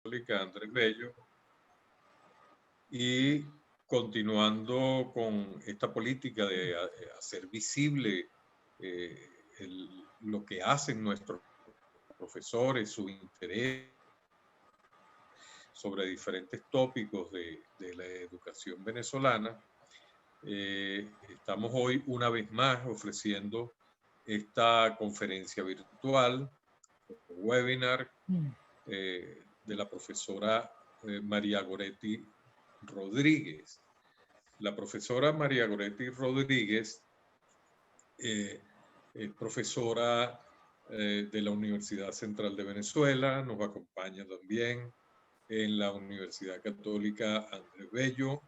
Católica Andrés Bello, y continuando con esta política de hacer visible lo que hacen nuestros profesores, su interés sobre diferentes tópicos de la educación venezolana. Estamos hoy una vez más ofreciendo esta conferencia virtual, webinar, de la profesora María Goretti Rodríguez. La profesora María Goretti Rodríguez es profesora de la Universidad Central de Venezuela, nos acompaña también en la Universidad Católica Andrés Bello,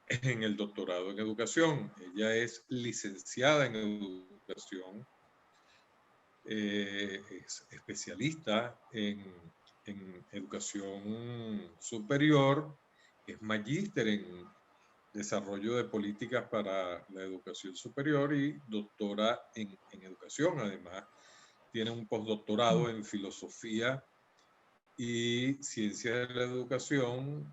en el doctorado en educación. Ella es licenciada en educación, es especialista en educación superior, es magíster en desarrollo de políticas para la educación superior y doctora en educación. Además, tiene un postdoctorado en filosofía y ciencias de la educación,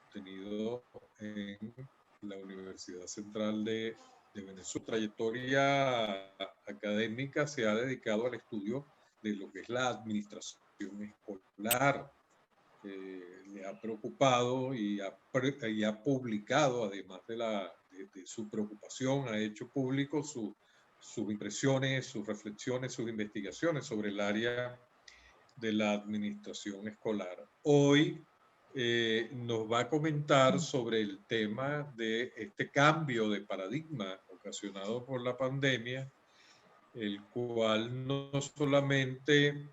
obtenido en la Universidad Central de Venezuela. Su trayectoria académica se ha dedicado al estudio de lo que es la administración escolar. Le ha preocupado y ha publicado, además de su preocupación, ha hecho público sus impresiones, sus reflexiones, sus investigaciones sobre el área de la administración escolar. Hoy nos va a comentar sobre el tema de este cambio de paradigma ocasionado por la pandemia, el cual no solamente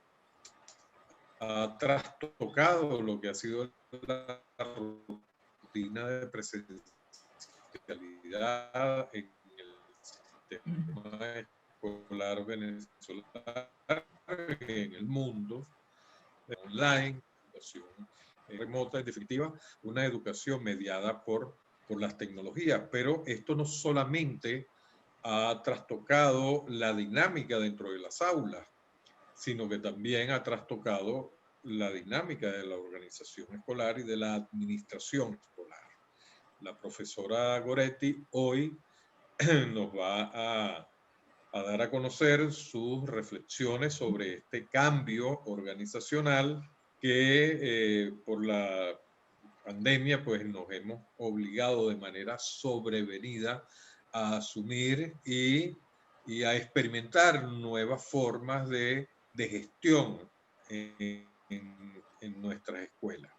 ha trastocado lo que ha sido la rutina de presencialidad en el sistema escolar venezolano, en el mundo, online, educación remota, en definitiva, una educación mediada por las tecnologías. Pero esto no solamente ha trastocado la dinámica dentro de las aulas, sino que también ha trastocado la dinámica de la organización escolar y de la administración escolar. La profesora Goretti hoy nos va a dar a conocer sus reflexiones sobre este cambio organizacional que por la pandemia pues nos hemos obligado de manera sobrevenida a asumir y a experimentar nuevas formas de gestión en nuestras escuelas.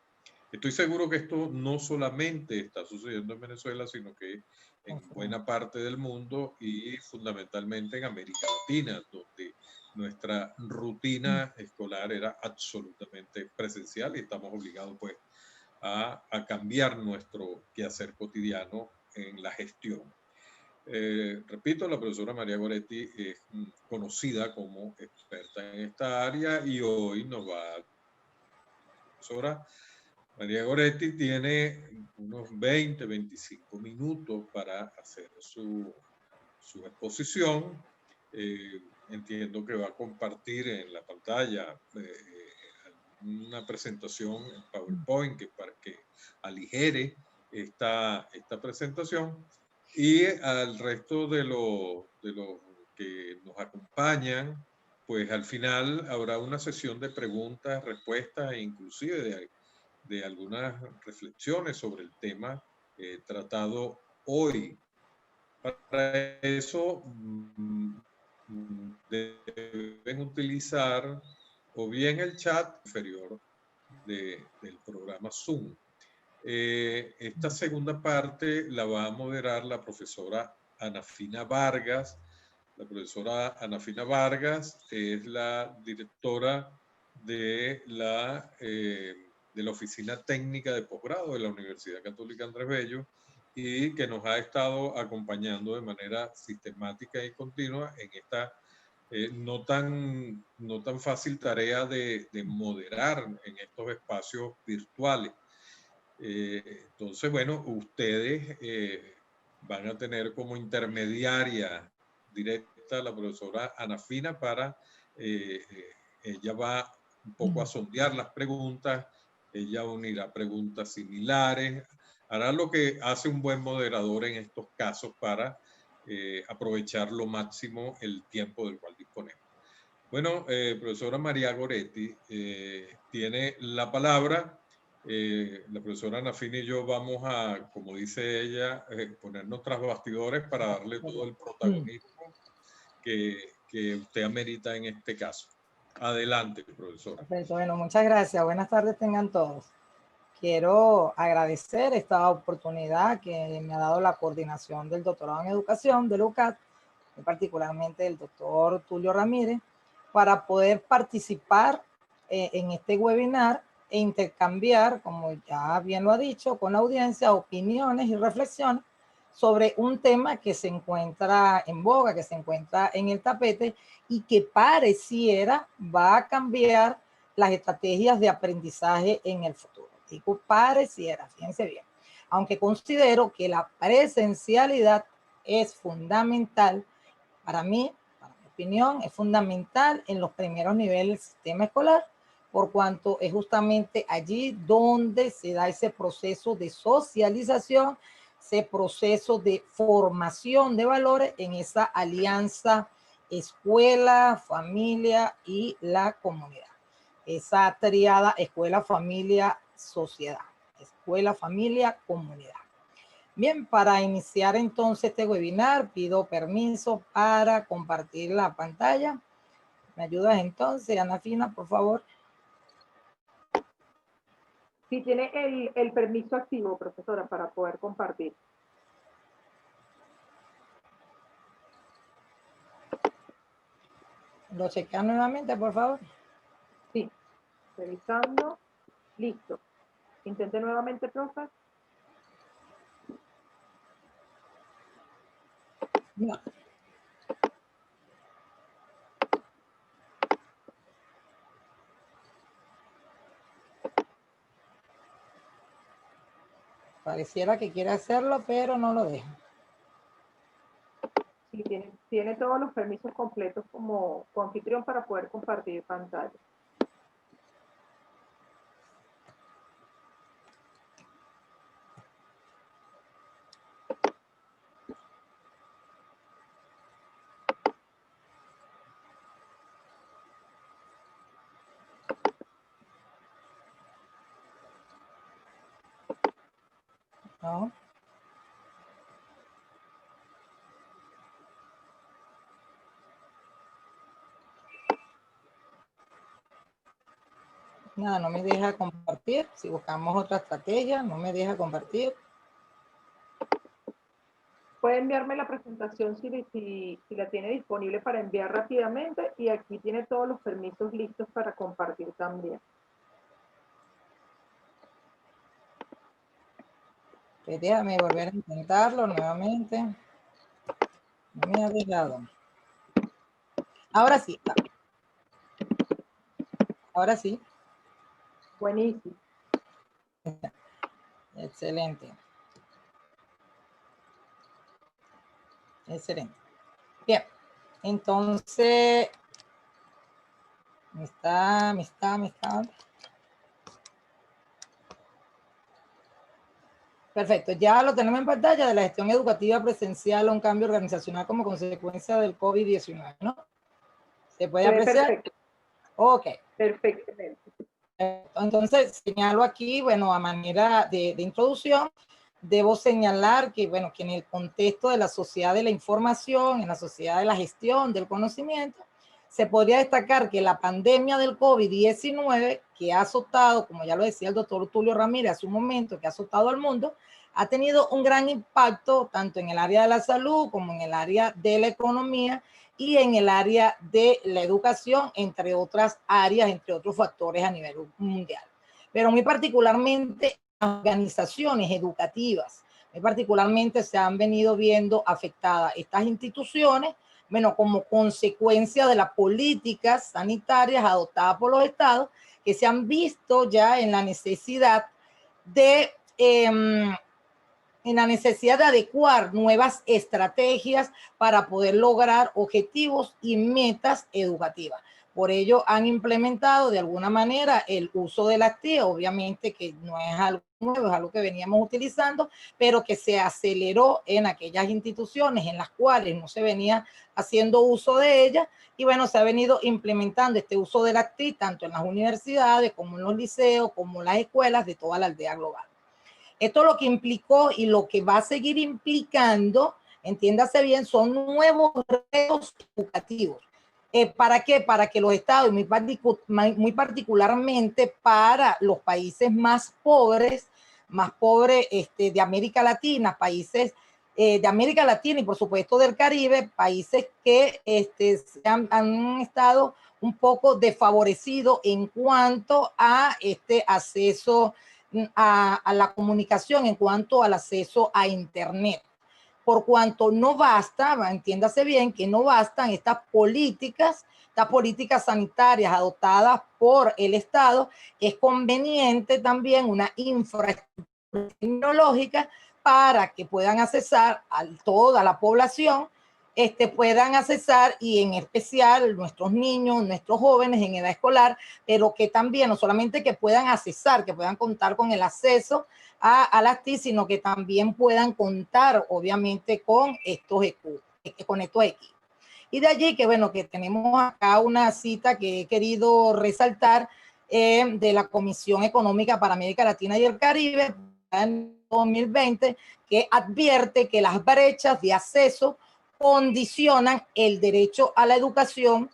Estoy seguro que esto no solamente está sucediendo en Venezuela, sino que en buena parte del mundo y fundamentalmente en América Latina, donde nuestra rutina escolar era absolutamente presencial y estamos obligados pues a cambiar nuestro quehacer cotidiano en la gestión. Repito, la profesora María Goretti es conocida como experta en esta área y hoy nos va a... Profesora María Goretti tiene unos 20, 25 minutos para hacer su exposición. Entiendo que va a compartir en la pantalla una presentación en PowerPoint para que aligere esta presentación, y al resto de los que nos acompañan, pues al final habrá una sesión de preguntas, respuestas e inclusive de algunas reflexiones sobre el tema tratado hoy. Para eso deben utilizar o bien el chat inferior del programa Zoom. Esta segunda parte la va a moderar la profesora Anafina Vargas. La profesora Anafina Vargas es la directora de la Oficina Técnica de Posgrado de la Universidad Católica Andrés Bello, y que nos ha estado acompañando de manera sistemática y continua en esta no tan fácil tarea de moderar en estos espacios virtuales. Entonces, bueno, ustedes van a tener como intermediaria directa a la profesora Anafina para ella va un poco a sondear las preguntas, ella unirá preguntas similares, hará lo que hace un buen moderador en estos casos para aprovechar lo máximo el tiempo del cual disponemos. Bueno, profesora María Goretti tiene la palabra. La profesora Nafini y yo vamos a, como dice ella, ponernos tras bastidores para darle todo el protagonismo que usted amerita en este caso. Adelante, profesora. Perfecto, bueno, muchas gracias. Buenas tardes tengan todos. Quiero agradecer esta oportunidad que me ha dado la coordinación del doctorado en educación del UCAT, y particularmente el doctor Tulio Ramírez, para poder participar en este webinar e intercambiar, como ya bien lo ha dicho, con la audiencia, opiniones y reflexiones sobre un tema que se encuentra en boga, que se encuentra en el tapete y que pareciera va a cambiar las estrategias de aprendizaje en el futuro. Digo pareciera, fíjense bien. Aunque considero que la presencialidad es fundamental para mí, para mi opinión, es fundamental en los primeros niveles del sistema escolar, por cuanto es justamente allí donde se da ese proceso de socialización, ese proceso de formación de valores en esa alianza escuela, familia y la comunidad. Esa triada escuela, familia, sociedad. Escuela, familia, comunidad. Bien, para iniciar entonces este webinar, pido permiso para compartir la pantalla. ¿Me ayudas entonces, Ana Fina, por favor? Sí, tiene el permiso activo, profesora, para poder compartir. ¿Lo chequean nuevamente, por favor? Sí, revisando. Listo. Intente nuevamente, profe. No. Pareciera que quiere hacerlo, pero no lo deja. Sí, tiene todos los permisos completos como anfitrión para poder compartir pantalla. ¿No? Nada, no me deja compartir. Si buscamos otra estrategia, no me deja compartir. Puede enviarme la presentación si la tiene disponible para enviar rápidamente, y aquí tiene todos los permisos listos para compartir también. Pues déjame volver a intentarlo nuevamente. No me ha dejado. Ahora sí. Ahora sí. Buenísimo. Excelente. Excelente. Bien. Entonces, me está. Perfecto, ya lo tenemos en pantalla de la gestión educativa presencial a un cambio organizacional como consecuencia del COVID-19, ¿no? ¿Se puede apreciar? Perfecto. Ok. Perfectamente. Entonces, señalo aquí, bueno, a manera de introducción, debo señalar que, bueno, que en el contexto de la sociedad de la información, en la sociedad de la gestión del conocimiento, se podría destacar que la pandemia del COVID-19, que ha azotado, como ya lo decía el doctor Tulio Ramírez hace un momento, que ha azotado al mundo, ha tenido un gran impacto tanto en el área de la salud como en el área de la economía y en el área de la educación, entre otras áreas, entre otros factores a nivel mundial. Pero muy particularmente organizaciones educativas, muy particularmente se han venido viendo afectadas estas instituciones, bueno, como consecuencia de las políticas sanitarias adoptadas por los estados, que se han visto ya en la necesidad de adecuar nuevas estrategias para poder lograr objetivos y metas educativas. Por ello han implementado de alguna manera el uso de las TIC, obviamente que no es algo nuevo, es algo que veníamos utilizando, pero que se aceleró en aquellas instituciones en las cuales no se venía haciendo uso de ellas. Y bueno, se ha venido implementando este uso de las TIC tanto en las universidades como en los liceos, como en las escuelas de toda la aldea global. Esto lo que implicó y lo que va a seguir implicando, entiéndase bien, son nuevos retos educativos. ¿Para qué? Para que los estados, muy particularmente para los países más pobres de América Latina, países de América Latina y por supuesto del Caribe, países que han estado un poco desfavorecidos en cuanto a este acceso a la comunicación, en cuanto al acceso a Internet. Por cuanto no basta, entiéndase bien que no bastan estas políticas sanitarias adoptadas por el Estado, es conveniente también una infraestructura tecnológica para que puedan accesar a toda la población, puedan accesar, y en especial nuestros niños, nuestros jóvenes en edad escolar, pero que también no solamente que puedan accesar, que puedan contar con el acceso a las TIC, sino que también puedan contar obviamente con estos equipos. Y de allí que bueno, que tenemos acá una cita que he querido resaltar de la Comisión Económica para América Latina y el Caribe en 2020, que advierte que las brechas de acceso condicionan el derecho a la educación,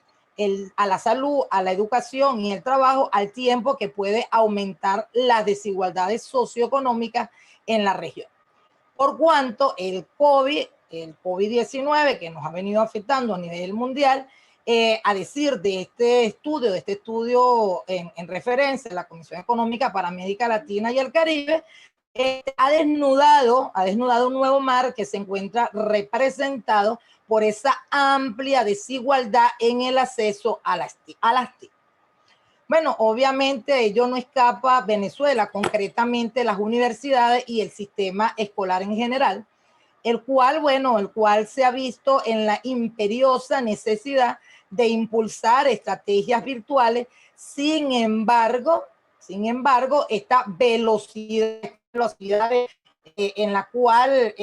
a la salud, a la educación y el trabajo, al tiempo que puede aumentar las desigualdades socioeconómicas en la región. Por cuanto el COVID-19 que nos ha venido afectando a nivel mundial, a decir de este estudio en referencia a la Comisión Económica para América Latina y el Caribe, ha desnudado un nuevo mar que se encuentra representado por esa amplia desigualdad en el acceso a las TIC. Bueno, obviamente ello no escapa a Venezuela, concretamente las universidades y el sistema escolar en general, el cual se ha visto en la imperiosa necesidad de impulsar estrategias virtuales. Sin embargo, esta velocidad en la cual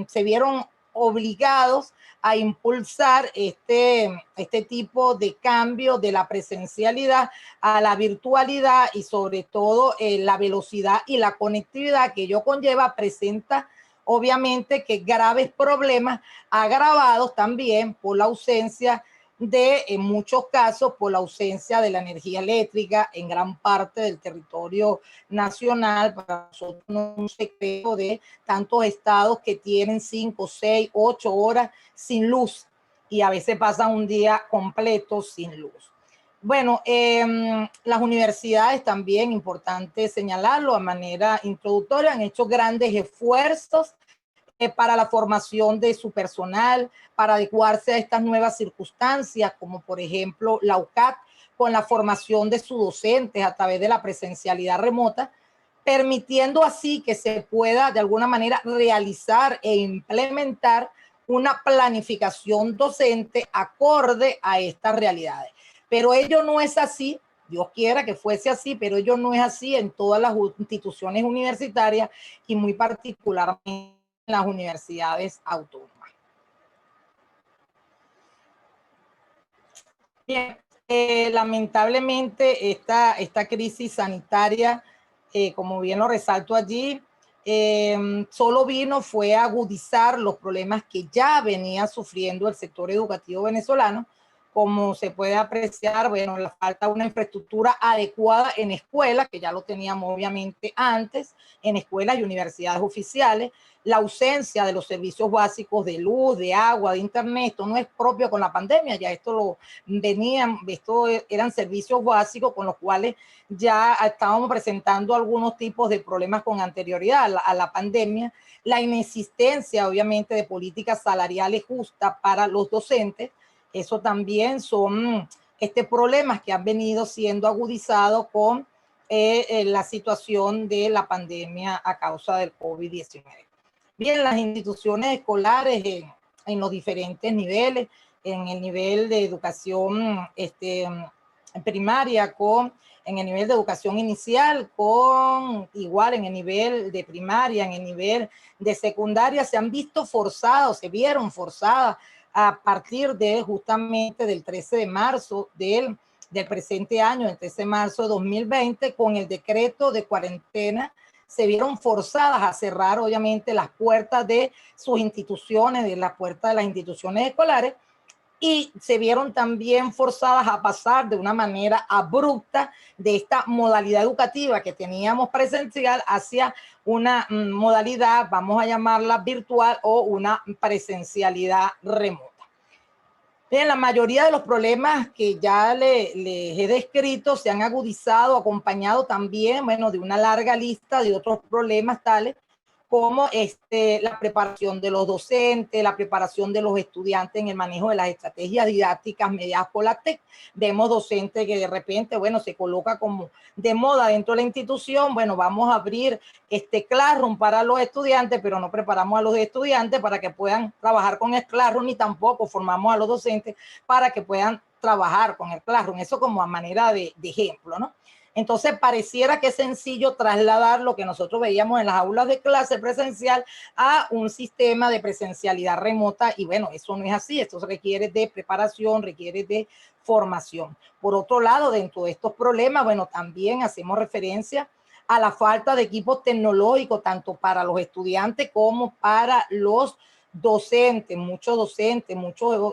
se vieron obligados a impulsar este tipo de cambio de la presencialidad a la virtualidad, y sobre todo la velocidad y la conectividad que ello conlleva, presenta obviamente que graves problemas agravados también por la ausencia en muchos casos, por la ausencia de la energía eléctrica en gran parte del territorio nacional. Para nosotros no es un secreto de tantos estados que tienen 5, 6, 8 horas sin luz y a veces pasan un día completo sin luz. Bueno, las universidades también, importante señalarlo a manera introductoria, han hecho grandes esfuerzos para la formación de su personal, para adecuarse a estas nuevas circunstancias, como por ejemplo la UCAT, con la formación de sus docentes a través de la presencialidad remota, permitiendo así que se pueda de alguna manera realizar e implementar una planificación docente acorde a estas realidades. Pero ello no es así. Dios quiera que fuese así, pero ello no es así en todas las instituciones universitarias y muy particularmente en las universidades autónomas. Bien, lamentablemente esta crisis sanitaria, como bien lo resalto allí, solo fue a agudizar los problemas que ya venía sufriendo el sector educativo venezolano. Como se puede apreciar, bueno, la falta de una infraestructura adecuada en escuelas, que ya lo teníamos obviamente antes, en escuelas y universidades oficiales, la ausencia de los servicios básicos de luz, de agua, de internet. Esto no es propio con la pandemia, ya esto eran servicios básicos con los cuales ya estábamos presentando algunos tipos de problemas con anterioridad a la pandemia. La inexistencia, obviamente, de políticas salariales justas para los docentes. Eso también son problemas que han venido siendo agudizados con la situación de la pandemia a causa del COVID-19. Bien, las instituciones escolares en los diferentes niveles en el nivel de educación primaria, en el nivel de educación inicial, igual en el nivel de primaria, en el nivel de secundaria, se vieron forzadas a partir de justamente del 13 de marzo del presente año, el 13 de marzo de 2020, con el decreto de cuarentena, se vieron forzadas a cerrar obviamente las puertas de sus instituciones, de las puertas de las instituciones escolares, y se vieron también forzadas a pasar de una manera abrupta de esta modalidad educativa que teníamos presencial hacia una modalidad, vamos a llamarla virtual, o una presencialidad remota. Bien, la mayoría de los problemas que ya les he descrito se han agudizado, acompañado también, bueno, de una larga lista de otros problemas tales como la preparación de los docentes, la preparación de los estudiantes en el manejo de las estrategias didácticas mediadas por la TEC. Vemos docentes que de repente, bueno, se coloca como de moda dentro de la institución, bueno, vamos a abrir Classroom para los estudiantes, pero no preparamos a los estudiantes para que puedan trabajar con el Classroom, ni tampoco formamos a los docentes para que puedan trabajar con el Classroom. Eso como a manera de ejemplo, ¿no? Entonces, pareciera que es sencillo trasladar lo que nosotros veíamos en las aulas de clase presencial a un sistema de presencialidad remota, y bueno, eso no es así. Esto requiere de preparación, requiere de formación. Por otro lado, dentro de estos problemas, bueno, también hacemos referencia a la falta de equipos tecnológicos, tanto para los estudiantes como para los docentes. Muchos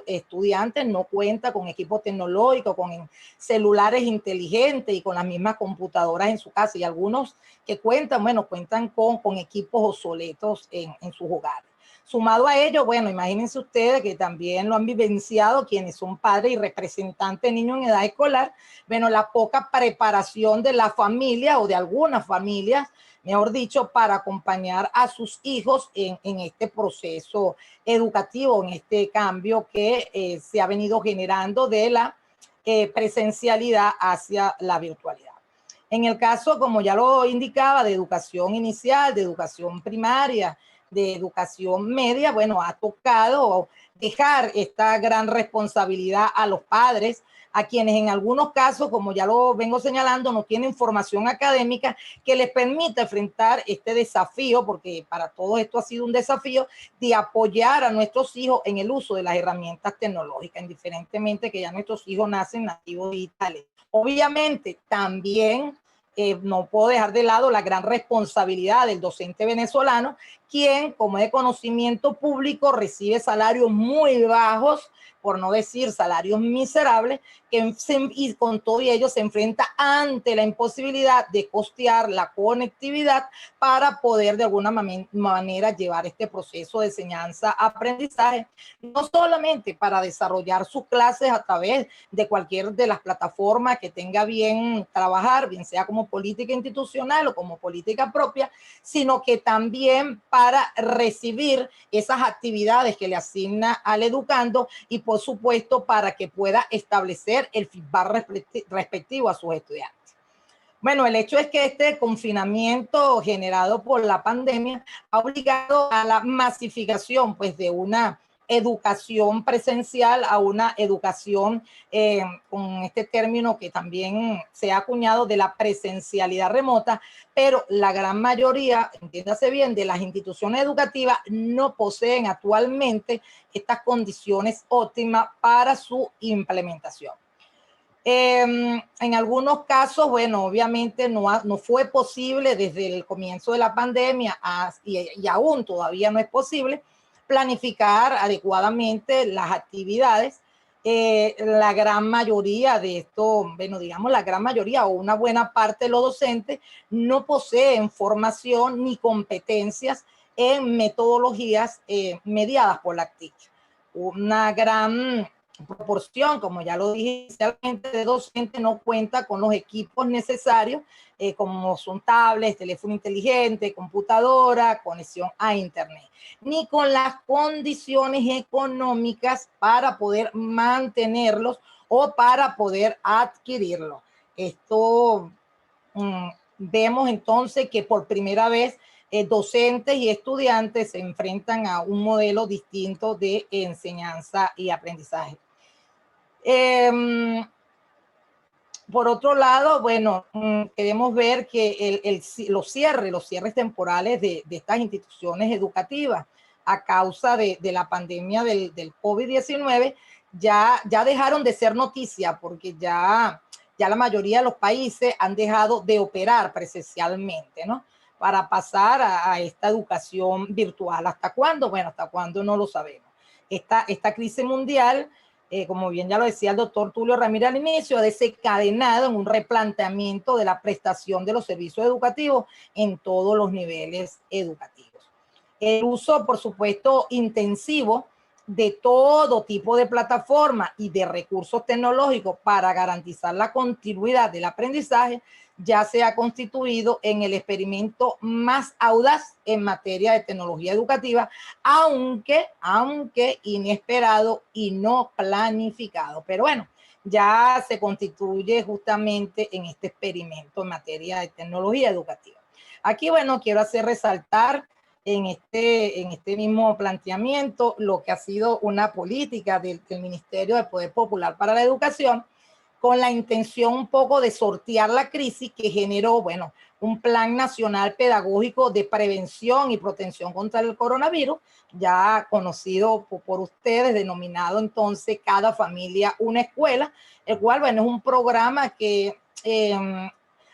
estudiantes no cuentan con equipos tecnológicos, con celulares inteligentes y con las mismas computadoras en su casa, y algunos que cuentan, bueno, cuentan con equipos obsoletos en sus hogares. Sumado a ello, bueno, imagínense ustedes que también lo han vivenciado quienes son padres y representantes de niños en edad escolar, bueno, la poca preparación de la familia o de algunas familias, mejor dicho, para acompañar a sus hijos en este proceso educativo, en este cambio que se ha venido generando de la presencialidad hacia la virtualidad. En el caso, como ya lo indicaba, de educación inicial, de educación primaria, de educación media, bueno, ha tocado dejar esta gran responsabilidad a los padres, a quienes en algunos casos, como ya lo vengo señalando, no tienen formación académica que les permita enfrentar este desafío, porque para todo esto ha sido un desafío de apoyar a nuestros hijos en el uso de las herramientas tecnológicas, indiferentemente que ya nuestros hijos nacen nativos digitales. Obviamente, también no puedo dejar de lado la gran responsabilidad del docente venezolano, quien, como es de conocimiento público, recibe salarios muy bajos, por no decir salarios miserables, y con todo ello se enfrenta ante la imposibilidad de costear la conectividad para poder de alguna manera llevar este proceso de enseñanza-aprendizaje, no solamente para desarrollar sus clases a través de cualquier de las plataformas que tenga bien trabajar, bien sea como política institucional o como política propia, sino que también para recibir esas actividades que le asigna al educando, y por supuesto para que pueda establecer el feedback respectivo a sus estudiantes. Bueno, el hecho es que este confinamiento generado por la pandemia ha obligado a la masificación, pues, de una educación presencial a una educación con este término que también se ha acuñado de la presencialidad remota, pero la gran mayoría, entiéndase bien, de las instituciones educativas no poseen actualmente estas condiciones óptimas para su implementación. En algunos casos, bueno, obviamente no fue posible desde el comienzo de la pandemia y aún todavía no es posible planificar adecuadamente las actividades. La gran mayoría de esto, bueno, digamos la gran mayoría o una buena parte de los docentes no poseen formación ni competencias en metodologías mediadas por la TIC. Una gran proporción, como ya lo dije inicialmente, de docentes no cuenta con los equipos necesarios, como son tablets, teléfono inteligente, computadora, conexión a internet, ni con las condiciones económicas para poder mantenerlos o para poder adquirirlos. Esto vemos entonces que por primera vez docentes y estudiantes se enfrentan a un modelo distinto de enseñanza y aprendizaje. Por otro lado, bueno, queremos ver que los cierres temporales de estas instituciones educativas a causa de la pandemia del COVID-19 ya dejaron de ser noticia, porque ya la mayoría de los países han dejado de operar presencialmente, ¿no? Para pasar a esta educación virtual. ¿Hasta cuándo? Bueno, hasta cuándo no lo sabemos. Esta crisis mundial, como bien ya lo decía el doctor Tulio Ramírez al inicio, ha desencadenado en un replanteamiento de la prestación de los servicios educativos en todos los niveles educativos. El uso, por supuesto, intensivo de todo tipo de plataformas y de recursos tecnológicos para garantizar la continuidad del aprendizaje ya se ha constituido en el experimento más audaz en materia de tecnología educativa, aunque inesperado y no planificado. Pero bueno, ya se constituye justamente en este experimento en materia de tecnología educativa. Aquí, bueno, quiero hacer resaltar en este mismo planteamiento lo que ha sido una política del Ministerio del Poder Popular para la Educación, con la intención un poco de sortear la crisis que generó, bueno, un plan nacional pedagógico de prevención y protección contra el coronavirus, ya conocido por ustedes, denominado entonces Cada Familia una Escuela, el cual, bueno, es un programa que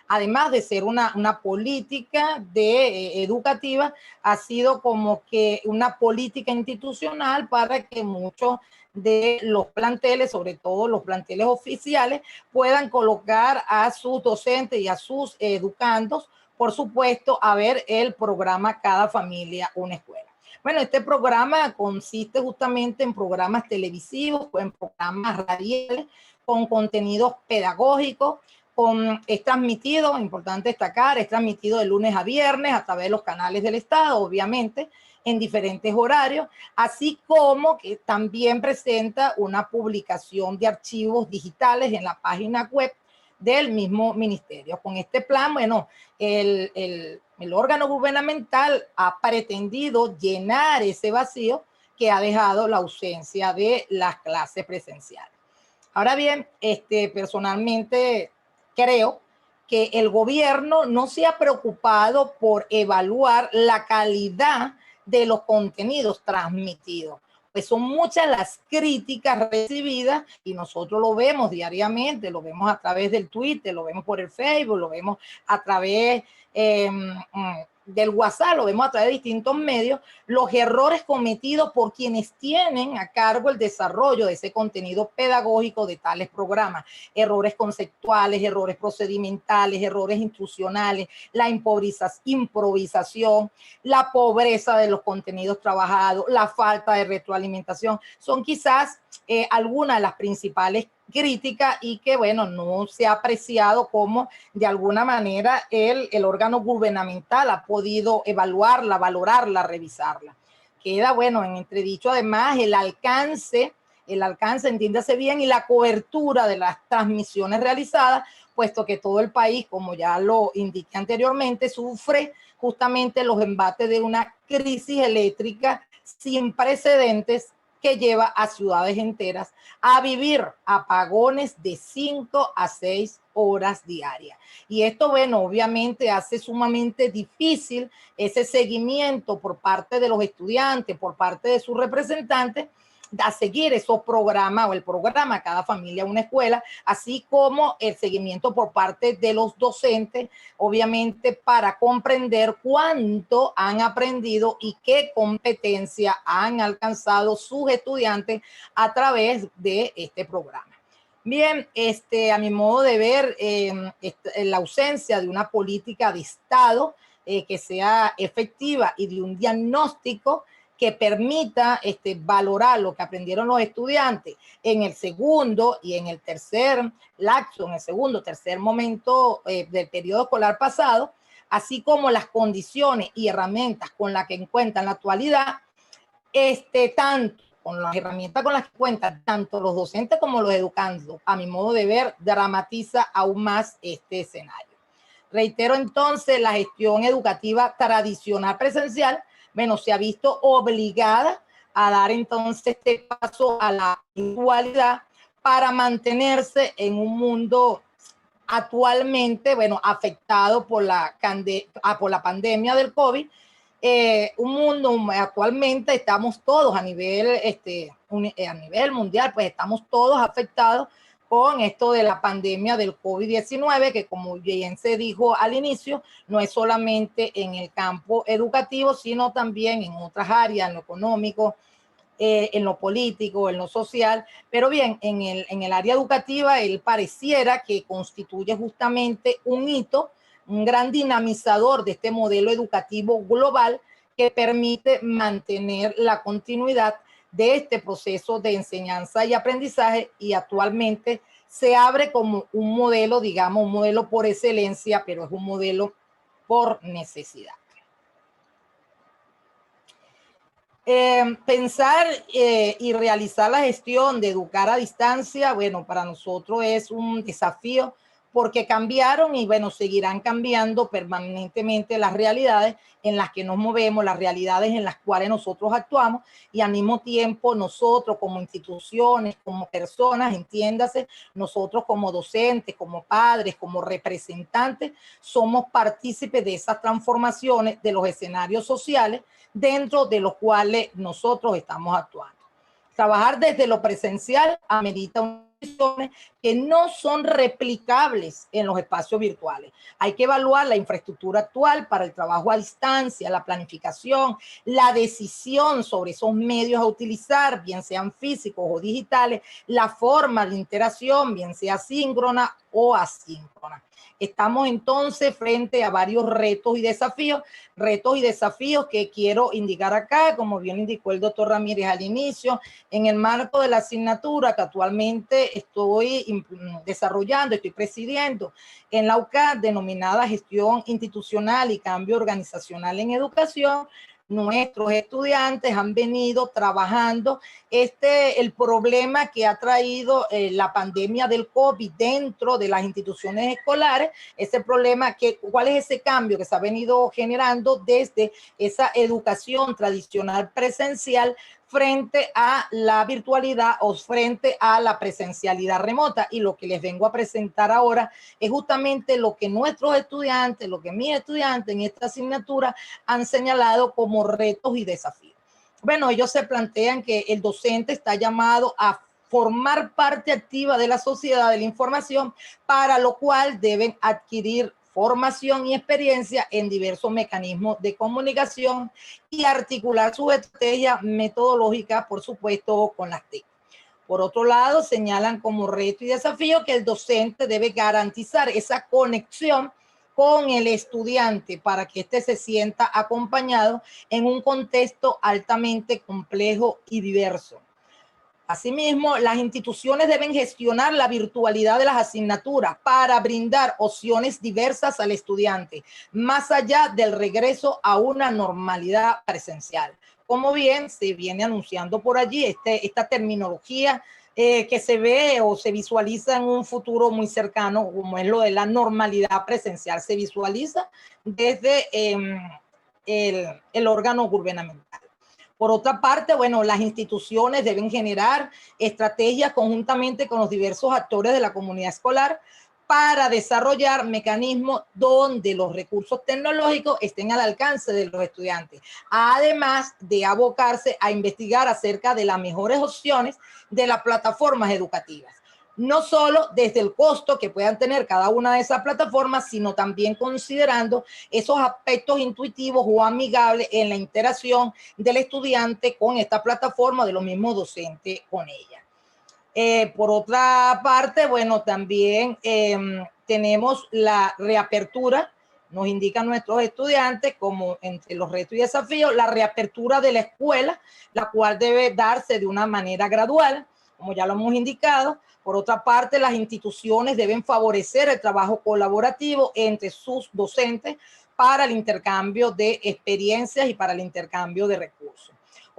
además de ser una política educativa, ha sido como que una política institucional para que muchos de los planteles, sobre todo los planteles oficiales, puedan colocar a sus docentes y a sus educandos, por supuesto, a ver el programa Cada Familia una Escuela. Bueno, este programa consiste justamente en programas televisivos, en programas radiales, con contenidos pedagógicos, es transmitido, importante destacar, es transmitido de lunes a viernes a través de los canales del Estado, obviamente, en diferentes horarios, así como que también presenta una publicación de archivos digitales en la página web del mismo ministerio. Con este plan, bueno, el órgano gubernamental ha pretendido llenar ese vacío que ha dejado la ausencia de las clases presenciales. Ahora bien, personalmente creo que el gobierno no se ha preocupado por evaluar la calidad de los contenidos transmitidos. Pues son muchas las críticas recibidas y nosotros lo vemos diariamente, lo vemos a través del Twitter, lo vemos por el Facebook, lo vemos a través del WhatsApp, lo vemos a través de distintos medios, los errores cometidos por quienes tienen a cargo el desarrollo de ese contenido pedagógico de tales programas, errores conceptuales, errores procedimentales, errores instruccionales, la improvisación, la pobreza de los contenidos trabajados, la falta de retroalimentación, son quizás algunas de las principales crítica y que, bueno, no se ha apreciado cómo de alguna manera el órgano gubernamental ha podido evaluarla, valorarla, revisarla. Queda, bueno, en entredicho además el alcance, entiéndase bien, y la cobertura de las transmisiones realizadas, puesto que todo el país, como ya lo indiqué anteriormente, sufre justamente los embates de una crisis eléctrica sin precedentes que lleva a ciudades enteras a vivir apagones de 5 a 6 horas diarias. Y esto, bueno, obviamente hace sumamente difícil ese seguimiento por parte de los estudiantes, por parte de sus representantes, a seguir esos programas o el programa Cada Familia una Escuela, así como el seguimiento por parte de los docentes, obviamente para comprender cuánto han aprendido y qué competencia han alcanzado sus estudiantes a través de este programa. Bien, a mi modo de ver, la ausencia de una política de Estado que sea efectiva y de un diagnóstico que permita valorar lo que aprendieron los estudiantes en el segundo y en el tercer lapso, en el segundo, tercer momento del periodo escolar pasado, así como las condiciones y herramientas con las que cuentan en la actualidad, tanto con las herramientas con las que cuentan tanto los docentes como los educandos, a mi modo de ver, dramatiza aún más este escenario. Reitero entonces, la gestión educativa tradicional presencial, bueno, se ha visto obligada a dar entonces este paso a la igualdad para mantenerse en un mundo actualmente, bueno, afectado por la pandemia del COVID. Un mundo actualmente estamos todos a nivel mundial, pues estamos todos afectados con esto de la pandemia del COVID-19, que como bien se dijo al inicio, no es solamente en el campo educativo, sino también en otras áreas, en lo económico, en lo político, en lo social. Pero bien, en el área educativa, él pareciera que constituye justamente un hito, un gran dinamizador de este modelo educativo global que permite mantener la continuidad de este proceso de enseñanza y aprendizaje, y actualmente se abre como un modelo, digamos, un modelo por excelencia, pero es un modelo por necesidad. Pensar y realizar la gestión de educar a distancia, bueno, para nosotros es un desafío porque cambiaron y bueno, seguirán cambiando permanentemente las realidades en las que nos movemos, las realidades en las cuales nosotros actuamos, y al mismo tiempo nosotros como instituciones, como personas, entiéndase, nosotros como docentes, como padres, como representantes, somos partícipes de esas transformaciones de los escenarios sociales dentro de los cuales nosotros estamos actuando. Trabajar desde lo presencial amerita unas decisiones que no son replicables en los espacios virtuales. Hay que evaluar la infraestructura actual para el trabajo a distancia, la planificación, la decisión sobre esos medios a utilizar, bien sean físicos o digitales, la forma de interacción, bien sea síncrona o asíncrona. Estamos entonces frente a varios retos y desafíos que quiero indicar acá, como bien indicó el doctor Ramírez al inicio, en el marco de la asignatura que actualmente estoy desarrollando, estoy presidiendo en la UCAD, denominada Gestión Institucional y Cambio Organizacional en Educación. Nuestros estudiantes han venido trabajando el problema que ha traído la pandemia del COVID dentro de las instituciones escolares, ese problema ¿cuál es ese cambio que se ha venido generando desde esa educación tradicional presencial frente a la virtualidad o frente a la presencialidad remota? Y lo que les vengo a presentar ahora es justamente lo que nuestros estudiantes, lo que mis estudiantes en esta asignatura han señalado como retos y desafíos. Bueno, ellos se plantean que el docente está llamado a formar parte activa de la sociedad de la información, para lo cual deben adquirir formación y experiencia en diversos mecanismos de comunicación y articular su estrategia metodológica, por supuesto, con las TIC. Por otro lado, señalan como reto y desafío que el docente debe garantizar esa conexión con el estudiante para que éste se sienta acompañado en un contexto altamente complejo y diverso. Asimismo, las instituciones deben gestionar la virtualidad de las asignaturas para brindar opciones diversas al estudiante, más allá del regreso a una normalidad presencial. Como bien se viene anunciando por allí, esta terminología que se ve o se visualiza en un futuro muy cercano, como es lo de la normalidad presencial, se visualiza desde el órgano gubernamental. Por otra parte, bueno, las instituciones deben generar estrategias conjuntamente con los diversos actores de la comunidad escolar para desarrollar mecanismos donde los recursos tecnológicos estén al alcance de los estudiantes, además de abocarse a investigar acerca de las mejores opciones de las plataformas educativas. No solo desde el costo que puedan tener cada una de esas plataformas, sino también considerando esos aspectos intuitivos o amigables en la interacción del estudiante con esta plataforma, de los mismos docentes con ella. Por otra parte, bueno, también tenemos la reapertura, nos indican nuestros estudiantes como entre los retos y desafíos, la reapertura de la escuela, la cual debe darse de una manera gradual, como ya lo hemos indicado. Por otra parte, las instituciones deben favorecer el trabajo colaborativo entre sus docentes para el intercambio de experiencias y para el intercambio de recursos.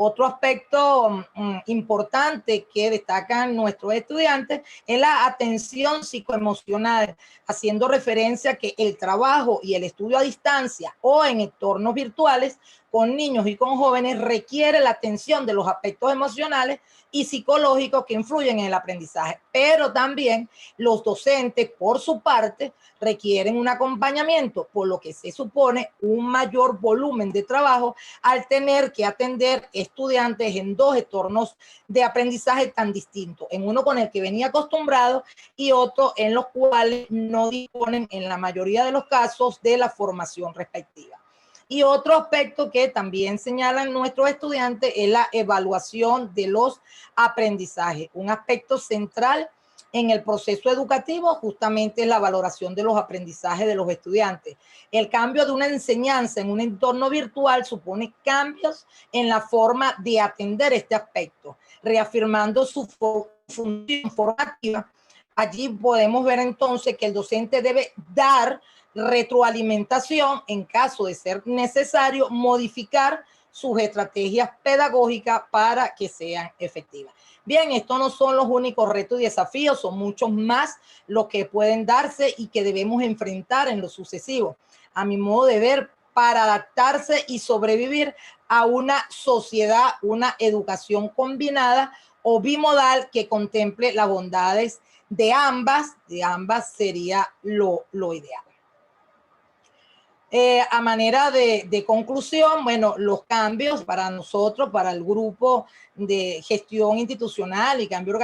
Otro aspecto importante que destacan nuestros estudiantes es la atención psicoemocional, haciendo referencia a que el trabajo y el estudio a distancia o en entornos virtuales con niños y con jóvenes requiere la atención de los aspectos emocionales y psicológicos que influyen en el aprendizaje. Pero también los docentes, por su parte, requieren un acompañamiento, por lo que se supone un mayor volumen de trabajo al tener que atender estudiantes en dos entornos de aprendizaje tan distintos, en uno con el que venía acostumbrado y otro en los cuales no disponen en la mayoría de los casos de la formación respectiva. Y otro aspecto que también señalan nuestros estudiantes es la evaluación de los aprendizajes, un aspecto central en el proceso educativo justamente es la valoración de los aprendizajes de los estudiantes. El cambio de una enseñanza en un entorno virtual supone cambios en la forma de atender este aspecto, reafirmando su función formativa. Allí podemos ver entonces que el docente debe dar retroalimentación en caso de ser necesario, modificar sus estrategias pedagógicas para que sean efectivas. Bien, estos no son los únicos retos y desafíos, son muchos más los que pueden darse y que debemos enfrentar en lo sucesivo. A mi modo de ver, para adaptarse y sobrevivir a una sociedad, una educación combinada o bimodal que contemple las bondades de ambas sería lo ideal. A manera de conclusión, bueno, los cambios para nosotros, para el grupo de gestión institucional y cambio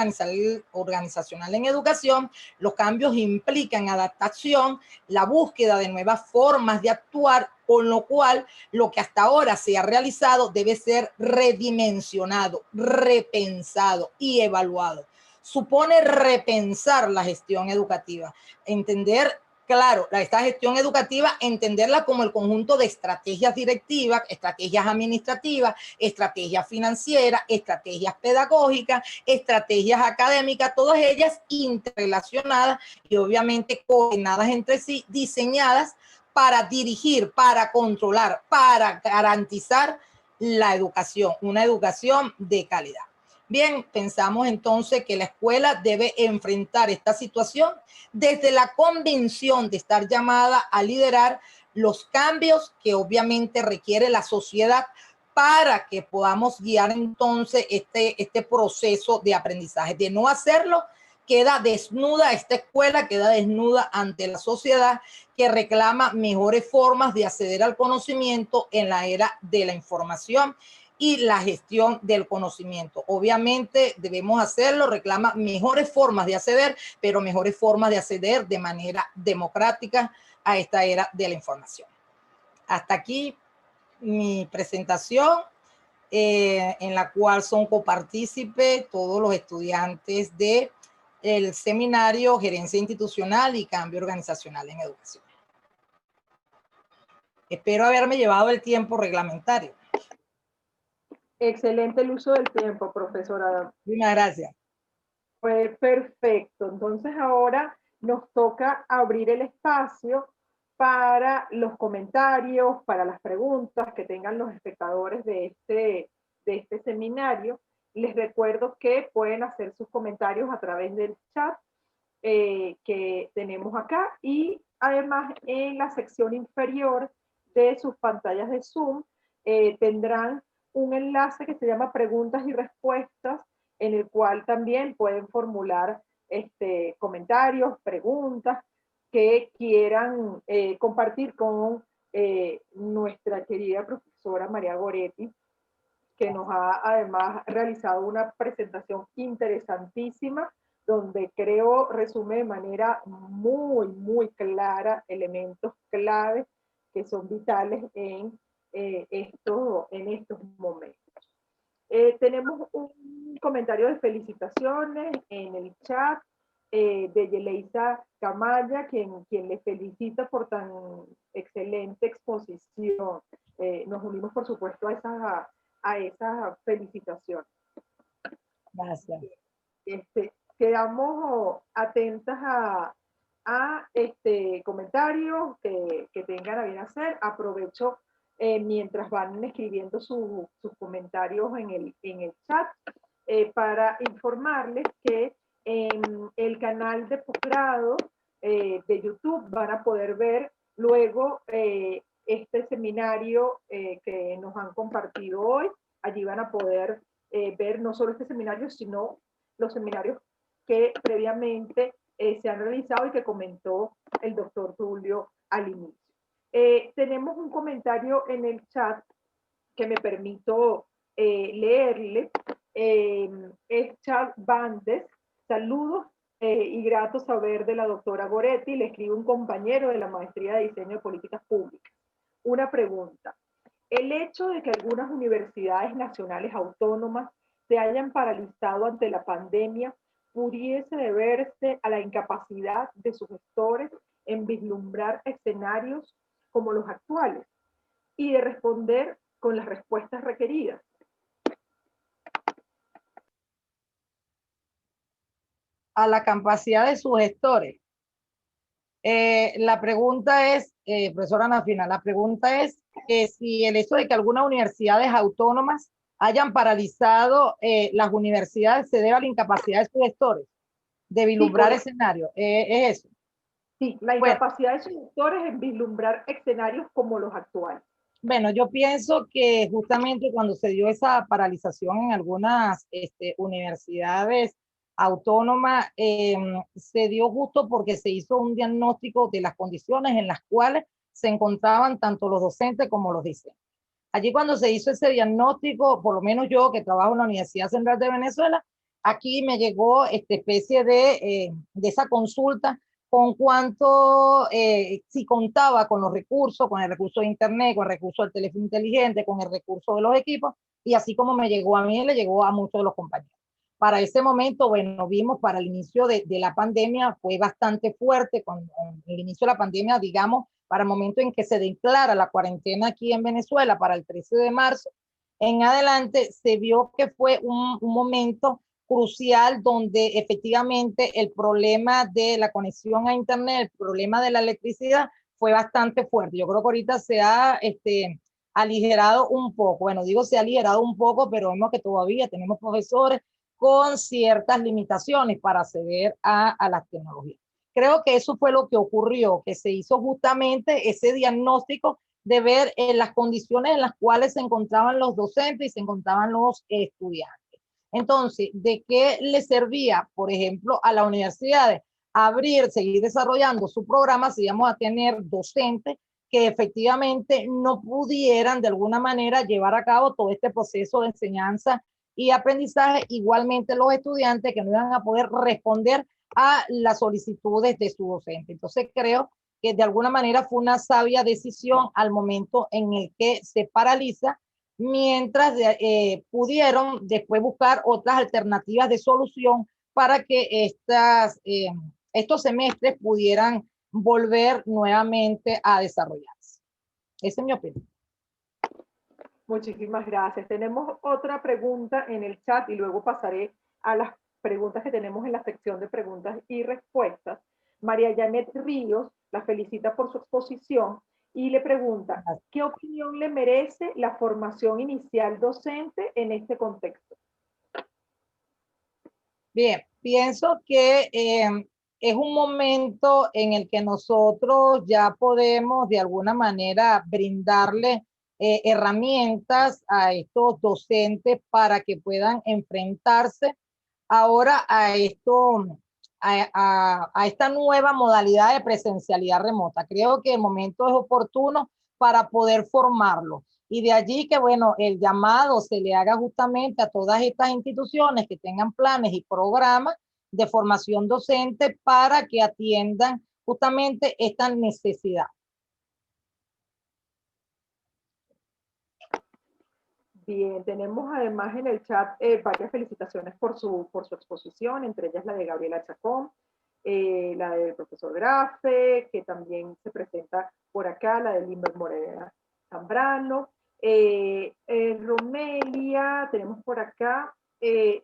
organizacional en educación, los cambios implican adaptación, la búsqueda de nuevas formas de actuar, con lo cual lo que hasta ahora se ha realizado debe ser redimensionado, repensado y evaluado. Supone repensar la gestión educativa, entender. Claro, esta gestión educativa, entenderla como el conjunto de estrategias directivas, estrategias administrativas, estrategias financieras, estrategias pedagógicas, estrategias académicas, todas ellas interrelacionadas y obviamente coordinadas entre sí, diseñadas para dirigir, para controlar, para garantizar la educación, una educación de calidad. Bien, pensamos entonces que la escuela debe enfrentar esta situación desde la convicción de estar llamada a liderar los cambios que obviamente requiere la sociedad para que podamos guiar entonces este proceso de aprendizaje. De no hacerlo, queda desnuda esta escuela, queda desnuda ante la sociedad que reclama mejores formas de acceder al conocimiento en la era de la información y la gestión del conocimiento. Obviamente debemos hacerlo, reclama mejores formas de acceder, pero mejores formas de acceder de manera democrática a esta era de la información. Hasta aquí mi presentación, en la cual son copartícipes todos los estudiantes del seminario Gerencia Institucional y Cambio Organizacional en Educación. Espero haberme llevado el tiempo reglamentario. Excelente el uso del tiempo, profesora. Muchas gracias. Fue perfecto. Entonces ahora nos toca abrir el espacio para los comentarios, para las preguntas que tengan los espectadores de este seminario. Les recuerdo que pueden hacer sus comentarios a través del chat que tenemos acá y además en la sección inferior de sus pantallas de Zoom tendrán un enlace que se llama preguntas y respuestas, en el cual también pueden formular comentarios, preguntas que quieran compartir con nuestra querida profesora María Goretti, que nos ha además realizado una presentación interesantísima, donde creo resume de manera muy clara elementos claves que son vitales en estos momentos. Tenemos un comentario de felicitaciones en el chat de Yeleisa Camaya, quien le felicita por tan excelente exposición. Nos unimos, por supuesto, a esa felicitación. Gracias. Quedamos atentas a comentarios que tengan a bien hacer. Aprovecho mientras van escribiendo sus comentarios en el chat, para informarles que en el canal de posgrado de YouTube van a poder ver luego este seminario que nos han compartido hoy. Allí van a poder ver no solo este seminario, sino los seminarios que previamente se han realizado y que comentó el doctor Tulio al inicio. Tenemos un comentario en el chat que me permito leerle. Es Charles Bandes. Saludos y grato saber de la doctora Goretti. Le escribe un compañero de la Maestría de Diseño de Políticas Públicas. Una pregunta. El hecho de que algunas universidades nacionales autónomas se hayan paralizado ante la pandemia pudiese deberse a la incapacidad de sus gestores en vislumbrar escenarios como los actuales y de responder con las respuestas requeridas. A la capacidad de sus gestores. La pregunta es, profesora Ana Fina, la pregunta es si el hecho de que algunas universidades autónomas hayan paralizado las universidades se debe a la incapacidad de sus gestores de vislumbrar escenarios. ¿Es eso? Sí, la incapacidad de sus gestores en vislumbrar escenarios como los actuales. Bueno, yo pienso que justamente cuando se dio esa paralización en algunas universidades autónomas, se dio justo porque se hizo un diagnóstico de las condiciones en las cuales se encontraban tanto los docentes como los discentes. Allí cuando se hizo ese diagnóstico, por lo menos yo que trabajo en la Universidad Central de Venezuela, aquí me llegó esta especie de esa consulta con cuánto, si contaba con los recursos, con el recurso de internet, con el recurso del teléfono inteligente, con el recurso de los equipos, y así como me llegó a mí, le llegó a muchos de los compañeros. Para ese momento, bueno, vimos para el inicio de la pandemia, fue bastante fuerte, con el inicio de la pandemia, digamos, para el momento en que se declara la cuarentena aquí en Venezuela, para el 13 de marzo, en adelante se vio que fue un momento crucial donde efectivamente el problema de la conexión a internet, el problema de la electricidad fue bastante fuerte. Yo creo que ahorita se ha aligerado un poco. Bueno, digo se ha aligerado un poco, pero vemos que todavía tenemos profesores con ciertas limitaciones para acceder a las tecnologías. Creo que eso fue lo que ocurrió, que se hizo justamente ese diagnóstico de ver las condiciones en las cuales se encontraban los docentes y se encontraban los estudiantes. Entonces, ¿de qué le servía, por ejemplo, a las universidades abrir, seguir desarrollando su programa si íbamos a tener docentes que efectivamente no pudieran de alguna manera llevar a cabo todo este proceso de enseñanza y aprendizaje? Igualmente los estudiantes que no iban a poder responder a las solicitudes de su docente. Entonces creo que de alguna manera fue una sabia decisión al momento en el que se paraliza, mientras pudieron después buscar otras alternativas de solución para que estos semestres pudieran volver nuevamente a desarrollarse. Esa es mi opinión. Muchísimas gracias. Tenemos otra pregunta en el chat y luego pasaré a las preguntas que tenemos en la sección de preguntas y respuestas. María Janet Ríos la felicita por su exposición y le pregunta, ¿qué opinión le merece la formación inicial docente en este contexto? Bien, pienso que es un momento en el que nosotros ya podemos de alguna manera brindarle herramientas a estos docentes para que puedan enfrentarse ahora a esta nueva modalidad de presencialidad remota. Creo que el momento es oportuno para poder formarlo. Y de allí que, bueno, el llamado se le haga justamente a todas estas instituciones que tengan planes y programas de formación docente para que atiendan justamente esta necesidad. Bien, tenemos además en el chat varias felicitaciones por su exposición, entre ellas la de Gabriela Chacón, la del profesor Grafe, que también se presenta por acá, la de Limber Morena Zambrano, Romelia, tenemos por acá,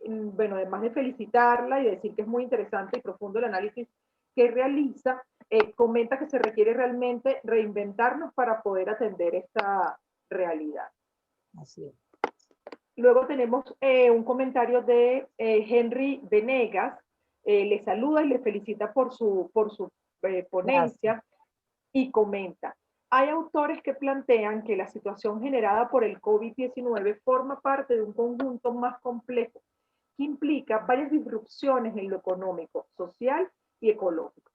bueno, además de felicitarla y decir que es muy interesante y profundo el análisis que realiza, comenta que se requiere realmente reinventarnos para poder atender esta realidad. Así es. Luego tenemos un comentario de Henry Venegas. Le saluda y le felicita por su ponencia. Gracias. Y comenta, hay autores que plantean que la situación generada por el COVID-19 forma parte de un conjunto más complejo que implica varias disrupciones en lo económico, social y ecológico.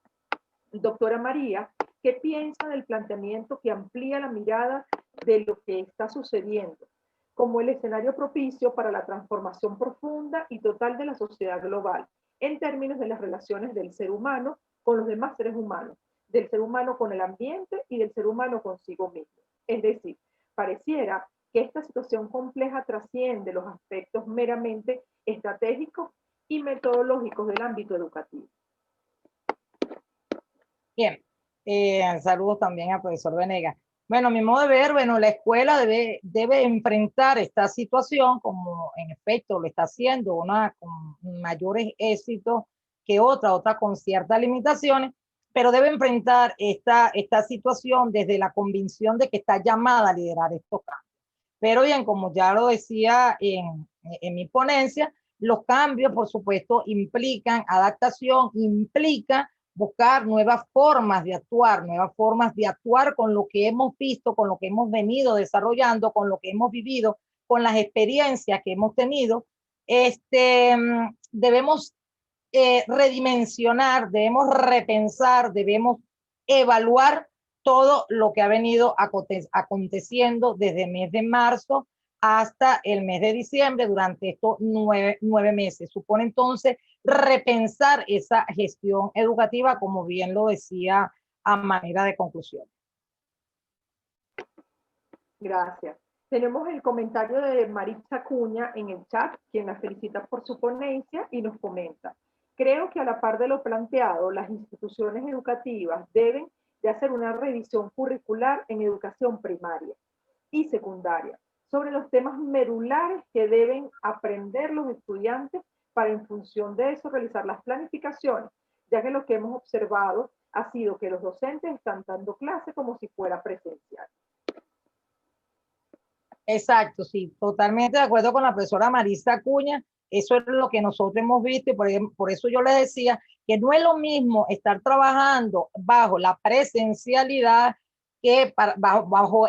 Doctora María, ¿qué piensa del planteamiento que amplía la mirada de lo que está sucediendo como el escenario propicio para la transformación profunda y total de la sociedad global en términos de las relaciones del ser humano con los demás seres humanos, del ser humano con el ambiente y del ser humano consigo mismo? Es decir, pareciera que esta situación compleja trasciende los aspectos meramente estratégicos y metodológicos del ámbito educativo. Bien, saludos también al profesor Venegas. Bueno, a mi modo de ver, bueno, la escuela debe enfrentar esta situación como en efecto lo está haciendo, una con mayores éxitos que otra con ciertas limitaciones, pero debe enfrentar esta situación desde la convicción de que está llamada a liderar estos cambios. Pero bien, como ya lo decía en mi ponencia, los cambios, por supuesto, implican adaptación, implica buscar nuevas formas de actuar con lo que hemos visto, con lo que hemos venido desarrollando, con lo que hemos vivido, con las experiencias que hemos tenido. Debemos redimensionar, debemos repensar, debemos evaluar todo lo que ha venido aconteciendo desde el mes de marzo hasta el mes de diciembre durante estos nueve meses. Supone entonces repensar esa gestión educativa, como bien lo decía a manera de conclusión. Gracias. Tenemos el comentario de Maritza Acuña en el chat, quien la felicita por su ponencia y nos comenta: creo que a la par de lo planteado, las instituciones educativas deben de hacer una revisión curricular en educación primaria y secundaria sobre los temas medulares que deben aprender los estudiantes para en función de eso realizar las planificaciones, ya que lo que hemos observado ha sido que los docentes están dando clase como si fuera presencial. Exacto, sí, totalmente de acuerdo con la profesora Marisa Acuña. Eso es lo que nosotros hemos visto y por eso yo les decía que no es lo mismo estar trabajando bajo la presencialidad que bajo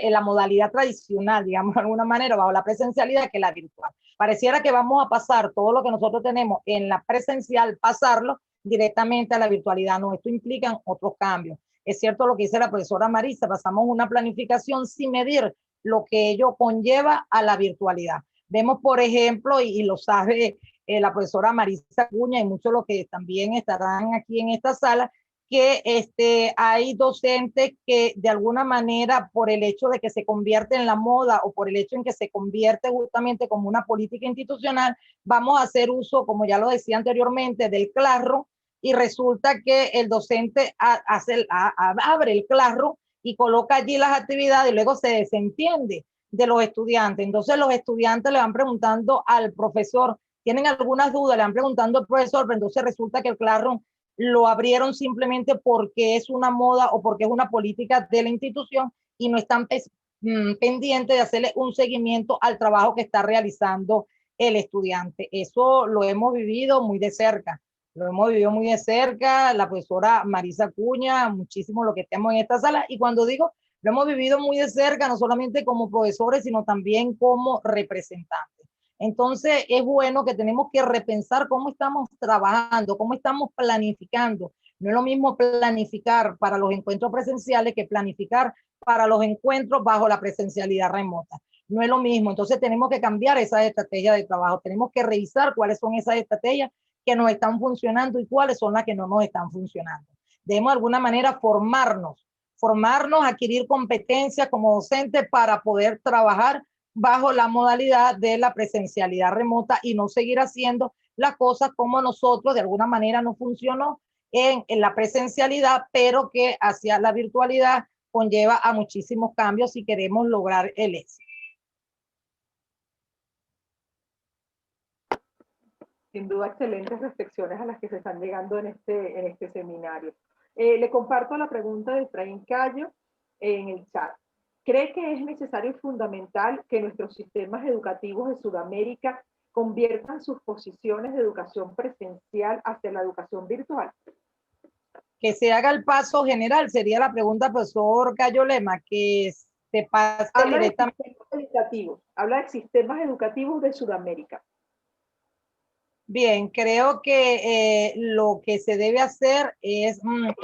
la modalidad tradicional, digamos de alguna manera, bajo la presencialidad que la virtual. Pareciera que vamos a pasar todo lo que nosotros tenemos en la presencial, pasarlo directamente a la virtualidad. No, esto implica otros cambios. Es cierto lo que dice la profesora Marisa, pasamos una planificación sin medir lo que ello conlleva a la virtualidad. Vemos, por ejemplo, y lo sabe la profesora Marisa Acuña y muchos de los que también estarán aquí en esta sala, que hay docentes que de alguna manera, por el hecho de que se convierte en la moda o por el hecho en que se convierte justamente como una política institucional, vamos a hacer uso, como ya lo decía anteriormente, del Classroom, y resulta que el docente abre el Classroom y coloca allí las actividades y luego se desentiende de los estudiantes. Entonces los estudiantes le van preguntando al profesor, tienen algunas dudas, le van preguntando al profesor, pero entonces resulta que el Classroom lo abrieron simplemente porque es una moda o porque es una política de la institución y no están pendientes de hacerle un seguimiento al trabajo que está realizando el estudiante. Eso lo hemos vivido muy de cerca. Lo hemos vivido muy de cerca, la profesora Marisa Acuña, muchísimo lo que estemos en esta sala. Y cuando digo, lo hemos vivido muy de cerca, no solamente como profesores, sino también como representantes. Entonces, es bueno que tenemos que repensar cómo estamos trabajando, cómo estamos planificando. No es lo mismo planificar para los encuentros presenciales que planificar para los encuentros bajo la presencialidad remota. No es lo mismo. Entonces, tenemos que cambiar esas estrategias de trabajo. Tenemos que revisar cuáles son esas estrategias que nos están funcionando y cuáles son las que no nos están funcionando. Debemos de alguna manera formarnos, adquirir competencias como docentes para poder trabajar bajo la modalidad de la presencialidad remota y no seguir haciendo las cosas como nosotros de alguna manera no funcionó en la presencialidad, pero que hacia la virtualidad conlleva a muchísimos cambios si queremos lograr el éxito. Sin duda, excelentes reflexiones a las que se están llegando en este seminario. Le comparto la pregunta de Efraín Cayo en el chat. ¿Cree que es necesario y fundamental que nuestros sistemas educativos de Sudamérica conviertan sus posiciones de educación presencial hacia la educación virtual? Que se haga el paso general, sería la pregunta, profesor Cayo Lema, que se pase directamente. Habla de sistemas educativos de Sudamérica. Bien, creo que lo que se debe hacer es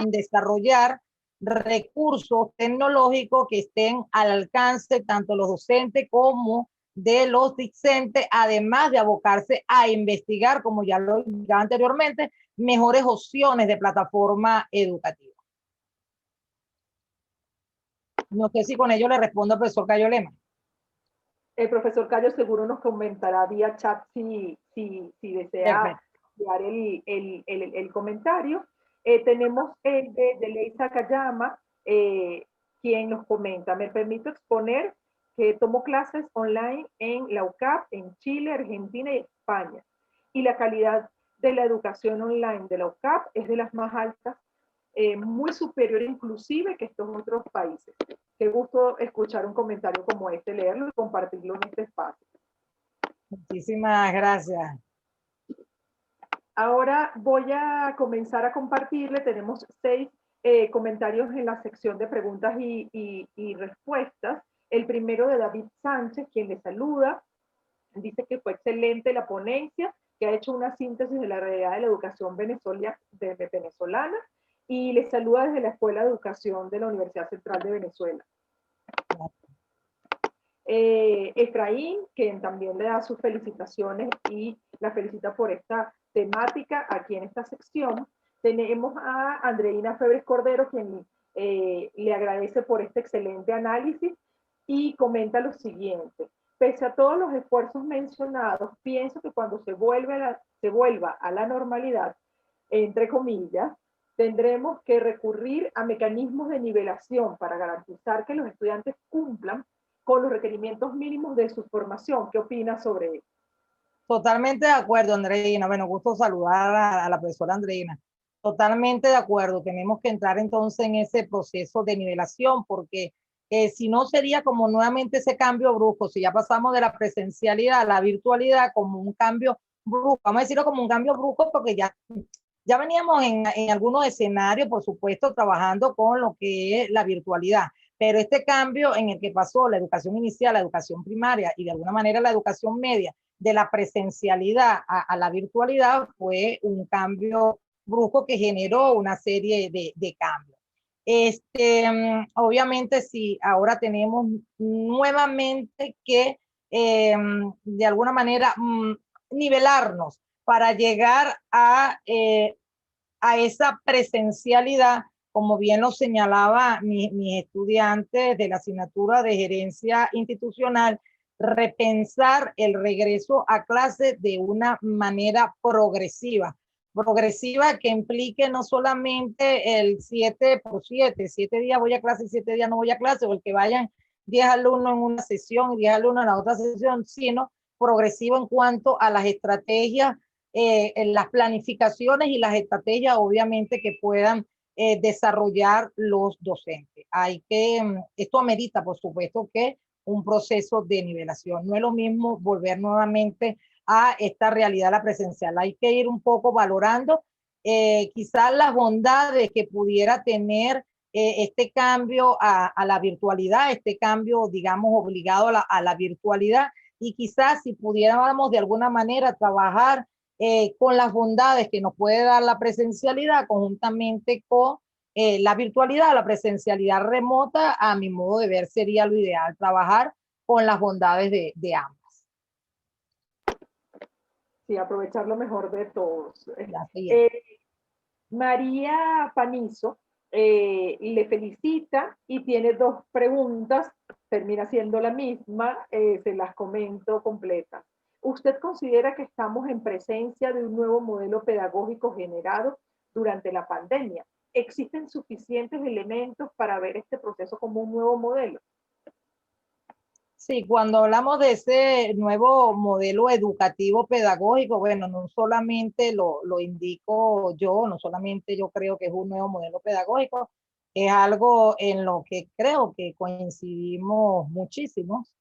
desarrollar recursos tecnológicos que estén al alcance tanto los docentes como de los discentes, además de abocarse a investigar, como ya lo indicaba anteriormente, mejores opciones de plataforma educativa. No sé si con ello le respondo al profesor Cayo Lema. El profesor Cayo seguro nos comentará vía chat si desea enviar el comentario. Tenemos el de Leisa Kayama, quien nos comenta: me permito exponer que tomo clases online en la UCAP, en Chile, Argentina y España. Y la calidad de la educación online de la UCAP es de las más altas, muy superior inclusive que estos otros países. Qué gusto escuchar un comentario como este, leerlo y compartirlo en este espacio. Muchísimas gracias. Ahora voy a comenzar a compartirle. Tenemos 6 comentarios en la sección de preguntas y respuestas. El primero de David Sánchez, quien le saluda. Dice que fue excelente la ponencia, que ha hecho una síntesis de la realidad de la educación venezolana y le saluda desde la Escuela de Educación de la Universidad Central de Venezuela. Efraín, quien también le da sus felicitaciones y la felicita por esta temática aquí en esta sección. Tenemos a Andreina Febres Cordero, quien le agradece por este excelente análisis y comenta lo siguiente: pese a todos los esfuerzos mencionados, pienso que cuando se vuelva a la normalidad, entre comillas, tendremos que recurrir a mecanismos de nivelación para garantizar que los estudiantes cumplan con los requerimientos mínimos de su formación. ¿Qué opinas sobre eso? Totalmente de acuerdo, Andreina. Bueno, gusto saludar a la profesora Andreina. Totalmente de acuerdo. Tenemos que entrar entonces en ese proceso de nivelación, porque si no sería como nuevamente ese cambio brusco. Si ya pasamos de la presencialidad a la virtualidad como un cambio brusco, vamos a decirlo como un cambio brusco, porque ya veníamos en algunos escenarios, por supuesto, trabajando con lo que es la virtualidad. Pero este cambio en el que pasó la educación inicial, la educación primaria y de alguna manera la educación media, de la presencialidad a la virtualidad, fue un cambio brusco que generó una serie de cambios. Obviamente, si ahora tenemos nuevamente que de alguna manera nivelarnos para llegar a esa presencialidad, como bien lo señalaba mis estudiantes de la asignatura de gerencia institucional, repensar el regreso a clase de una manera progresiva que implique no solamente el 7x7, 7 días voy a clase y 7 días no voy a clase, o el que vayan 10 alumnos en una sesión y 10 alumnos en la otra sesión, sino progresivo en cuanto a las estrategias, en las planificaciones y las estrategias, obviamente, que puedan desarrollar los docentes. Esto amerita, por supuesto, que un proceso de nivelación. No es lo mismo volver nuevamente a esta realidad, la presencial. Hay que ir un poco valorando quizás las bondades que pudiera tener este cambio a la virtualidad, este cambio, digamos, obligado a la virtualidad, y quizás si pudiéramos de alguna manera trabajar con las bondades que nos puede dar la presencialidad conjuntamente con la virtualidad, la presencialidad remota, a mi modo de ver sería lo ideal, trabajar con las bondades de ambas. Sí, aprovechar lo mejor de todos. Sí. María Panizo le felicita y tiene 2 preguntas, termina siendo la misma, se las comento completas. ¿Usted considera que estamos en presencia de un nuevo modelo pedagógico generado durante la pandemia? ¿Existen suficientes elementos para ver este proceso como un nuevo modelo? Sí, cuando hablamos de ese nuevo modelo educativo pedagógico, bueno, no solamente lo indico yo, no solamente yo creo que es un nuevo modelo pedagógico, es algo en lo que creo que coincidimos muchísimos,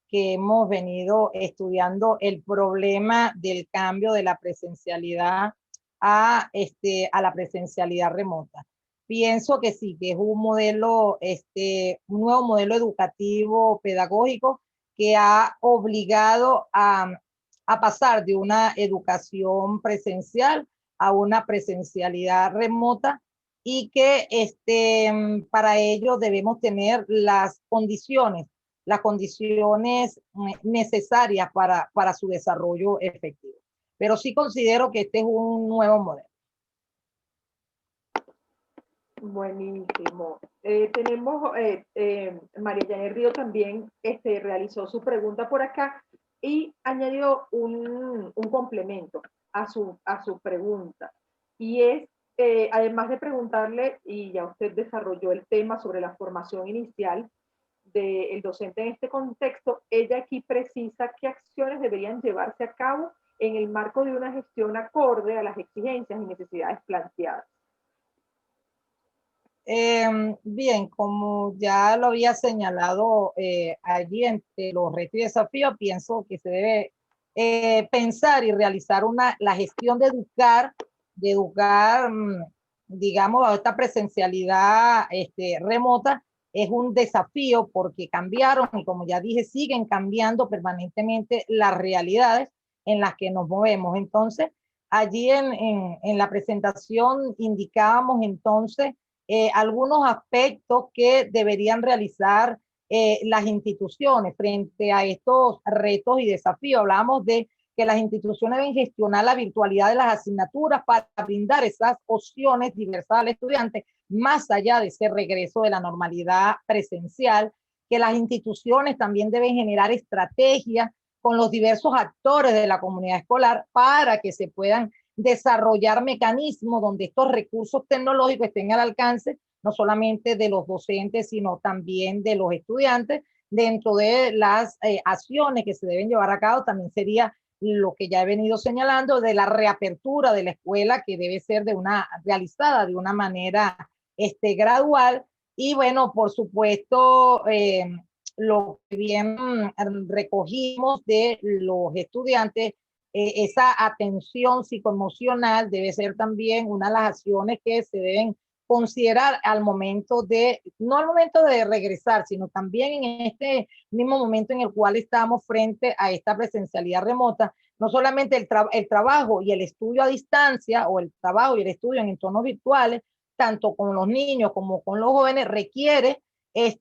que hemos venido estudiando el problema del cambio de la presencialidad a la presencialidad remota. Pienso que sí, que es un modelo, un nuevo modelo educativo pedagógico que ha obligado a pasar de una educación presencial a una presencialidad remota, y que para ello debemos tener las condiciones necesarias para su desarrollo efectivo. Pero sí considero que este es un nuevo modelo. Buenísimo. Tenemos, María Janet Río también realizó su pregunta por acá y añadió un complemento a su pregunta. Y es, además de preguntarle, y ya usted desarrolló el tema sobre la formación inicial del docente en este contexto, ella aquí precisa qué acciones deberían llevarse a cabo en el marco de una gestión acorde a las exigencias y necesidades planteadas. Bien, como ya lo había señalado allí entre los retos y desafíos, pienso que se debe pensar y realizar la gestión de educar, digamos, a esta presencialidad remota. Es un desafío porque cambiaron y, como ya dije, siguen cambiando permanentemente las realidades en las que nos movemos. Entonces, allí en la presentación indicábamos entonces algunos aspectos que deberían realizar las instituciones frente a estos retos y desafíos. Hablamos de que las instituciones deben gestionar la virtualidad de las asignaturas para brindar esas opciones diversas al estudiante, más allá de ese regreso de la normalidad presencial, que las instituciones también deben generar estrategias con los diversos actores de la comunidad escolar para que se puedan desarrollar mecanismos donde estos recursos tecnológicos estén al alcance no solamente de los docentes, sino también de los estudiantes. Dentro de las acciones que se deben llevar a cabo también sería lo que ya he venido señalando de la reapertura de la escuela, que debe ser realizada de una manera gradual. Y bueno, por supuesto, lo que bien recogimos de los estudiantes, esa atención psicoemocional debe ser también una de las acciones que se deben considerar al momento no al momento de regresar, sino también en este mismo momento en el cual estamos frente a esta presencialidad remota. No solamente el trabajo y el estudio a distancia, o el trabajo y el estudio en entornos virtuales, tanto con los niños como con los jóvenes, requiere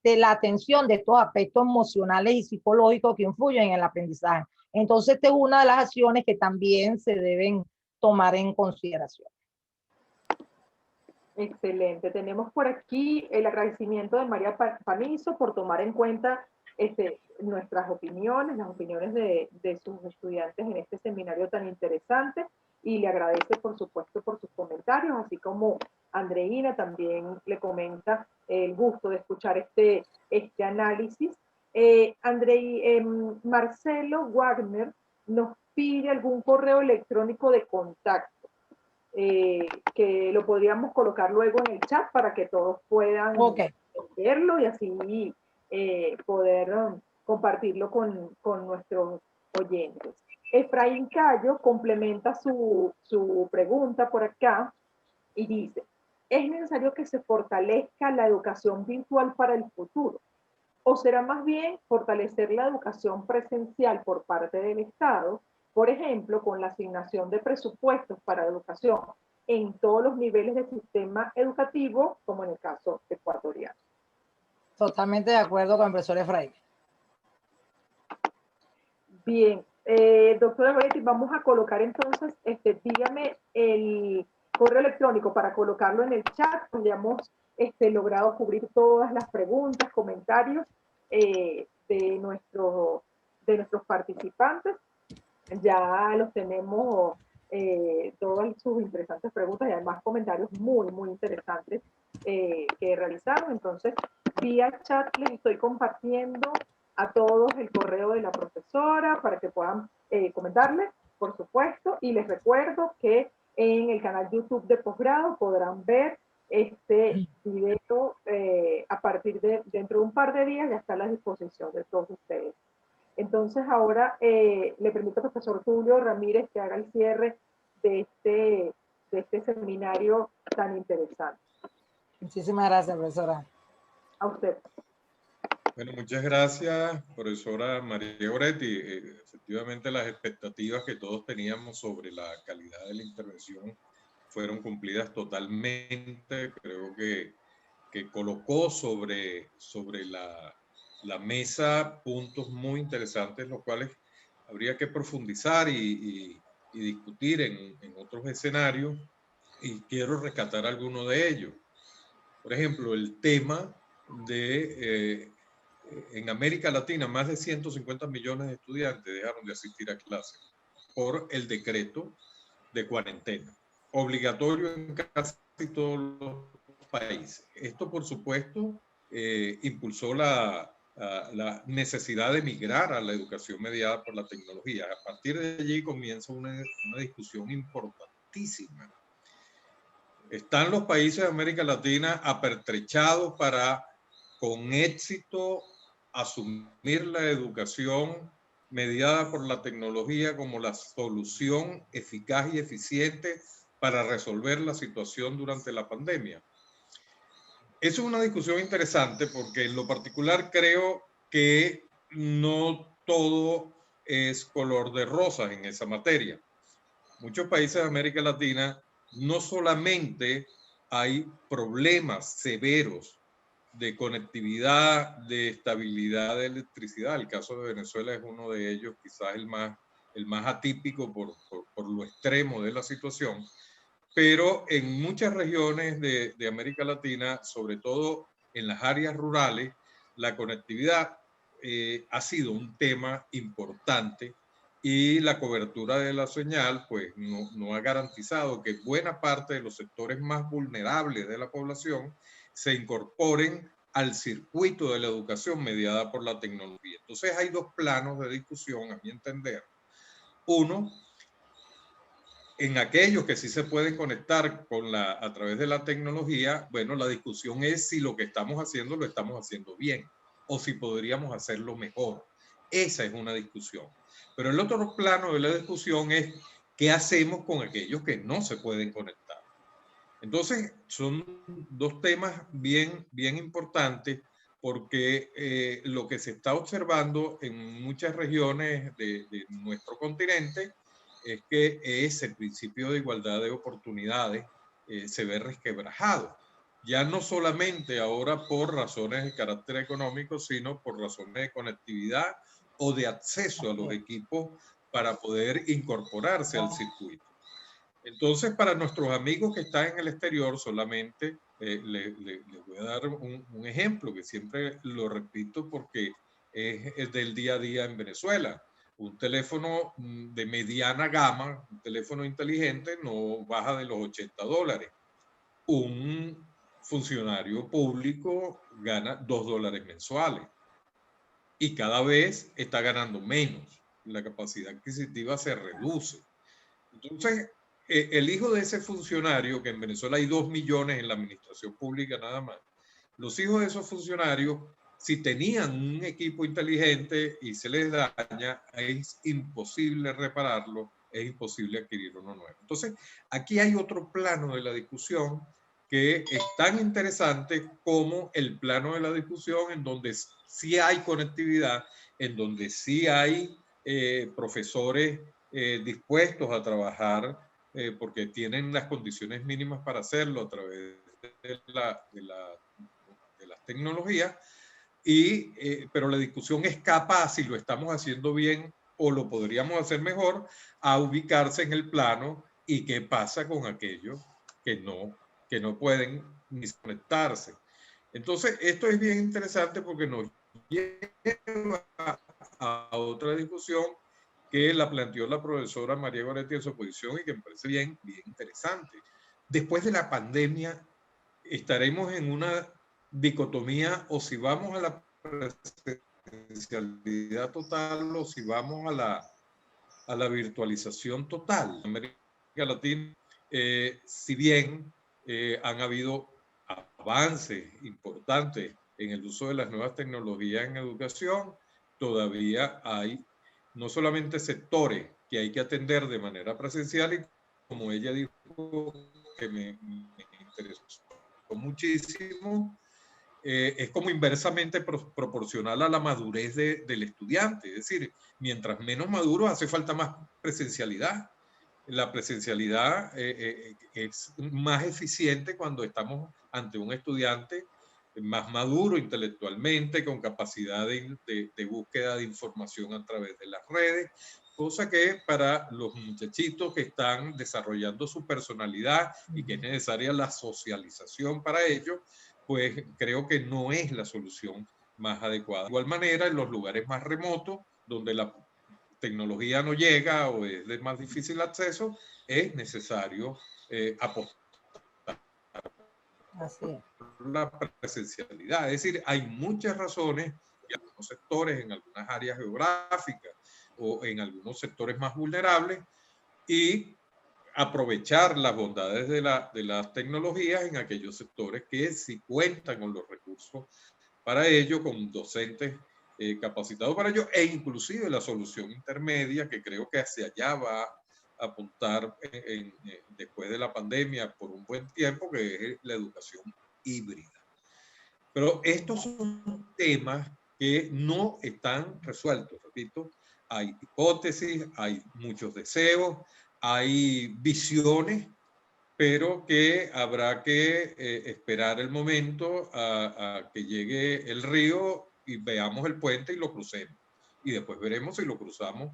la atención de estos aspectos emocionales y psicológicos que influyen en el aprendizaje. Entonces, esta es una de las acciones que también se deben tomar en consideración. Excelente. Tenemos por aquí el agradecimiento de María Panizo por tomar en cuenta nuestras opiniones, las opiniones de sus estudiantes en este seminario tan interesante, y le agradece, por supuesto, por sus comentarios, así como Andreina también le comenta el gusto de escuchar este análisis. Marcelo Wagner nos pide algún correo electrónico de contacto, que lo podríamos colocar luego en el chat para que todos puedan verlo y así poder compartirlo con nuestros oyentes. Efraín Cayo complementa su pregunta por acá y dice: ¿es necesario que se fortalezca la educación virtual para el futuro? ¿O será más bien fortalecer la educación presencial por parte del Estado, por ejemplo, con la asignación de presupuestos para educación en todos los niveles del sistema educativo, como en el caso ecuatoriano? Totalmente de acuerdo con el profesor Efraín. Bien, doctora Goretti, vamos a colocar entonces, dígame el correo electrónico para colocarlo en el chat, donde hemos logrado cubrir todas las preguntas, comentarios de nuestros participantes. Ya los tenemos, todas sus interesantes preguntas y además comentarios muy, muy interesantes que realizaron. Entonces, vía chat les estoy compartiendo a todos el correo de la profesora para que puedan comentarles, por supuesto, y les recuerdo que en el canal YouTube de Posgrado podrán ver este video a partir de dentro de un par de días ya está a la disposición de todos ustedes. Entonces ahora le permito al profesor Tulio Ramírez que haga el cierre de este seminario tan interesante. Muchísimas gracias, profesora. A usted. Bueno, muchas gracias, profesora María Goretti. Efectivamente, las expectativas que todos teníamos sobre la calidad de la intervención fueron cumplidas totalmente. Creo que colocó sobre la mesa puntos muy interesantes, los cuales habría que profundizar y discutir en otros escenarios, y quiero rescatar alguno de ellos. Por ejemplo, el tema de, en América Latina, más de 150 millones de estudiantes dejaron de asistir a clases por el decreto de cuarentena, obligatorio en casi todos los países. Esto, por supuesto, impulsó la necesidad de migrar a la educación mediada por la tecnología. A partir de allí comienza una discusión importantísima. Están los países de América Latina apertrechados para, con éxito, asumir la educación mediada por la tecnología como la solución eficaz y eficiente para resolver la situación durante la pandemia. Eso es una discusión interesante porque en lo particular creo que no todo es color de rosas en esa materia. Muchos países de América Latina no solamente hay problemas severos de conectividad, de estabilidad de electricidad. El caso de Venezuela es uno de ellos, quizás el más atípico por lo extremo de la situación. Pero en muchas regiones de América Latina, sobre todo en las áreas rurales, la conectividad ha sido un tema importante, y la cobertura de la señal pues no ha garantizado que buena parte de los sectores más vulnerables de la población se incorporen al circuito de la educación mediada por la tecnología. Entonces hay dos planos de discusión, a mi entender. Uno, en aquellos que sí se pueden conectar a través de la tecnología, bueno, la discusión es si lo que estamos haciendo lo estamos haciendo bien o si podríamos hacerlo mejor. Esa es una discusión. Pero el otro plano de la discusión es qué hacemos con aquellos que no se pueden conectar. Entonces, son dos temas bien importantes, porque lo que se está observando en muchas regiones de nuestro continente es que ese principio de igualdad de oportunidades se ve resquebrajado. Ya no solamente ahora por razones de carácter económico, sino por razones de conectividad o de acceso a los equipos para poder incorporarse al circuito. Entonces, para nuestros amigos que están en el exterior, solamente les voy a dar un ejemplo que siempre lo repito porque es del día a día en Venezuela. Un teléfono de mediana gama, un teléfono inteligente, no baja de los $80. Un funcionario público gana $2 mensuales y cada vez está ganando menos. La capacidad adquisitiva se reduce. Entonces, el hijo de ese funcionario, que en Venezuela hay 2 millones en la administración pública nada más, los hijos de esos funcionarios, si tenían un equipo inteligente y se les daña, es imposible repararlo, es imposible adquirir uno nuevo. Entonces, aquí hay otro plano de la discusión que es tan interesante como el plano de la discusión en donde sí hay conectividad, en donde sí hay profesores dispuestos a trabajar porque tienen las condiciones mínimas para hacerlo a través de las tecnologías, pero la discusión escapa a si lo estamos haciendo bien o lo podríamos hacer mejor, a ubicarse en el plano y qué pasa con aquellos que no pueden ni conectarse. Entonces, esto es bien interesante porque nos lleva a otra discusión que la planteó la profesora María Goretti en su exposición y que me parece bien interesante. Después de la pandemia, estaremos en una dicotomía, o si vamos a la presencialidad total o si vamos a la virtualización total. En América Latina, si bien han habido avances importantes en el uso de las nuevas tecnologías en educación, todavía hay no solamente sectores que hay que atender de manera presencial, y como ella dijo, que me interesó muchísimo, es como inversamente proporcional a la madurez del estudiante. Es decir, mientras menos maduro hace falta más presencialidad. La presencialidad es más eficiente cuando estamos ante un estudiante más maduro intelectualmente, con capacidad de búsqueda de información a través de las redes, cosa que para los muchachitos que están desarrollando su personalidad y que es necesaria la socialización para ello, pues creo que no es la solución más adecuada. De igual manera, en los lugares más remotos, donde la tecnología no llega o es de más difícil acceso, es necesario apostar por la presencialidad. Es decir, hay muchas razones en algunos sectores, en algunas áreas geográficas o en algunos sectores más vulnerables, y aprovechar las bondades de las tecnologías en aquellos sectores que sí cuentan con los recursos para ello, con docentes capacitados para ello, e inclusive la solución intermedia, que creo que hacia allá va a apuntar después de la pandemia por un buen tiempo, que es la educación híbrida. Pero estos son temas que no están resueltos, repito. Hay hipótesis, hay muchos deseos, hay visiones, pero que habrá que esperar el momento a que llegue el río y veamos el puente y lo crucemos. Y después veremos si lo cruzamos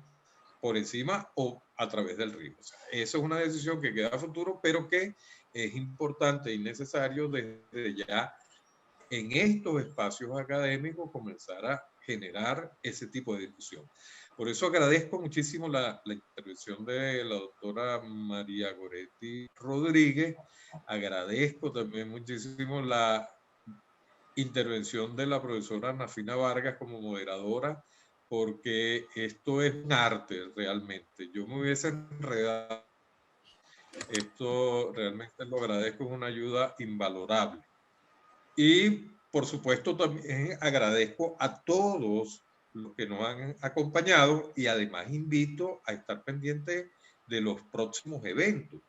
por encima o a través del río. O sea, eso es una decisión que queda a futuro, pero que es importante y necesario desde ya en estos espacios académicos comenzar a generar ese tipo de discusión. Por eso agradezco muchísimo la intervención de la doctora María Goretti Rodríguez. Agradezco también muchísimo la intervención de la profesora Nafina Vargas como moderadora, porque esto es un arte realmente. Yo me hubiese enredado. Esto realmente lo agradezco, es una ayuda invalorable. Y por supuesto también agradezco a todos los que nos han acompañado, y además invito a estar pendiente de los próximos eventos.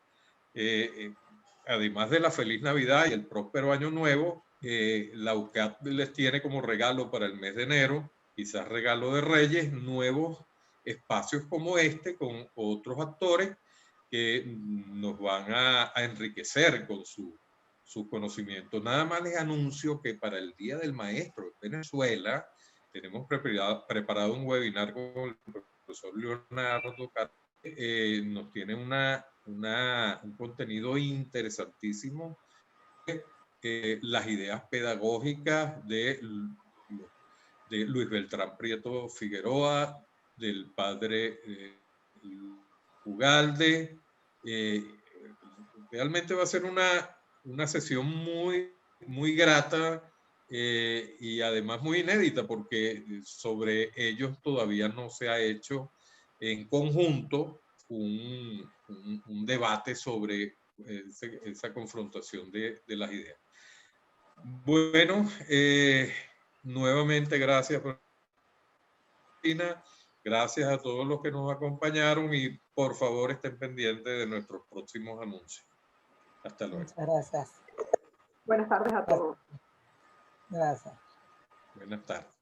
Además de la feliz Navidad y el próspero Año Nuevo, la UCAD les tiene como regalo para el mes de enero, quizás regalo de Reyes, nuevos espacios como este con otros actores que nos van a enriquecer con sus conocimientos. Nada más les anuncio que para el Día del Maestro en Venezuela tenemos preparado un webinar con el profesor Leonardo Carlos. Nos tiene un contenido interesantísimo, las ideas pedagógicas de Luis Beltrán Prieto Figueroa, del padre Ugalde. Realmente va a ser una sesión muy grata y además muy inédita, porque sobre ellos todavía no se ha hecho en conjunto un debate sobre esa confrontación de las ideas. Bueno, nuevamente gracias, Cristina. Gracias a todos los que nos acompañaron, y por favor estén pendientes de nuestros próximos anuncios. Hasta luego. Muchas gracias. Buenas tardes a todos. Gracias. Buenas tardes.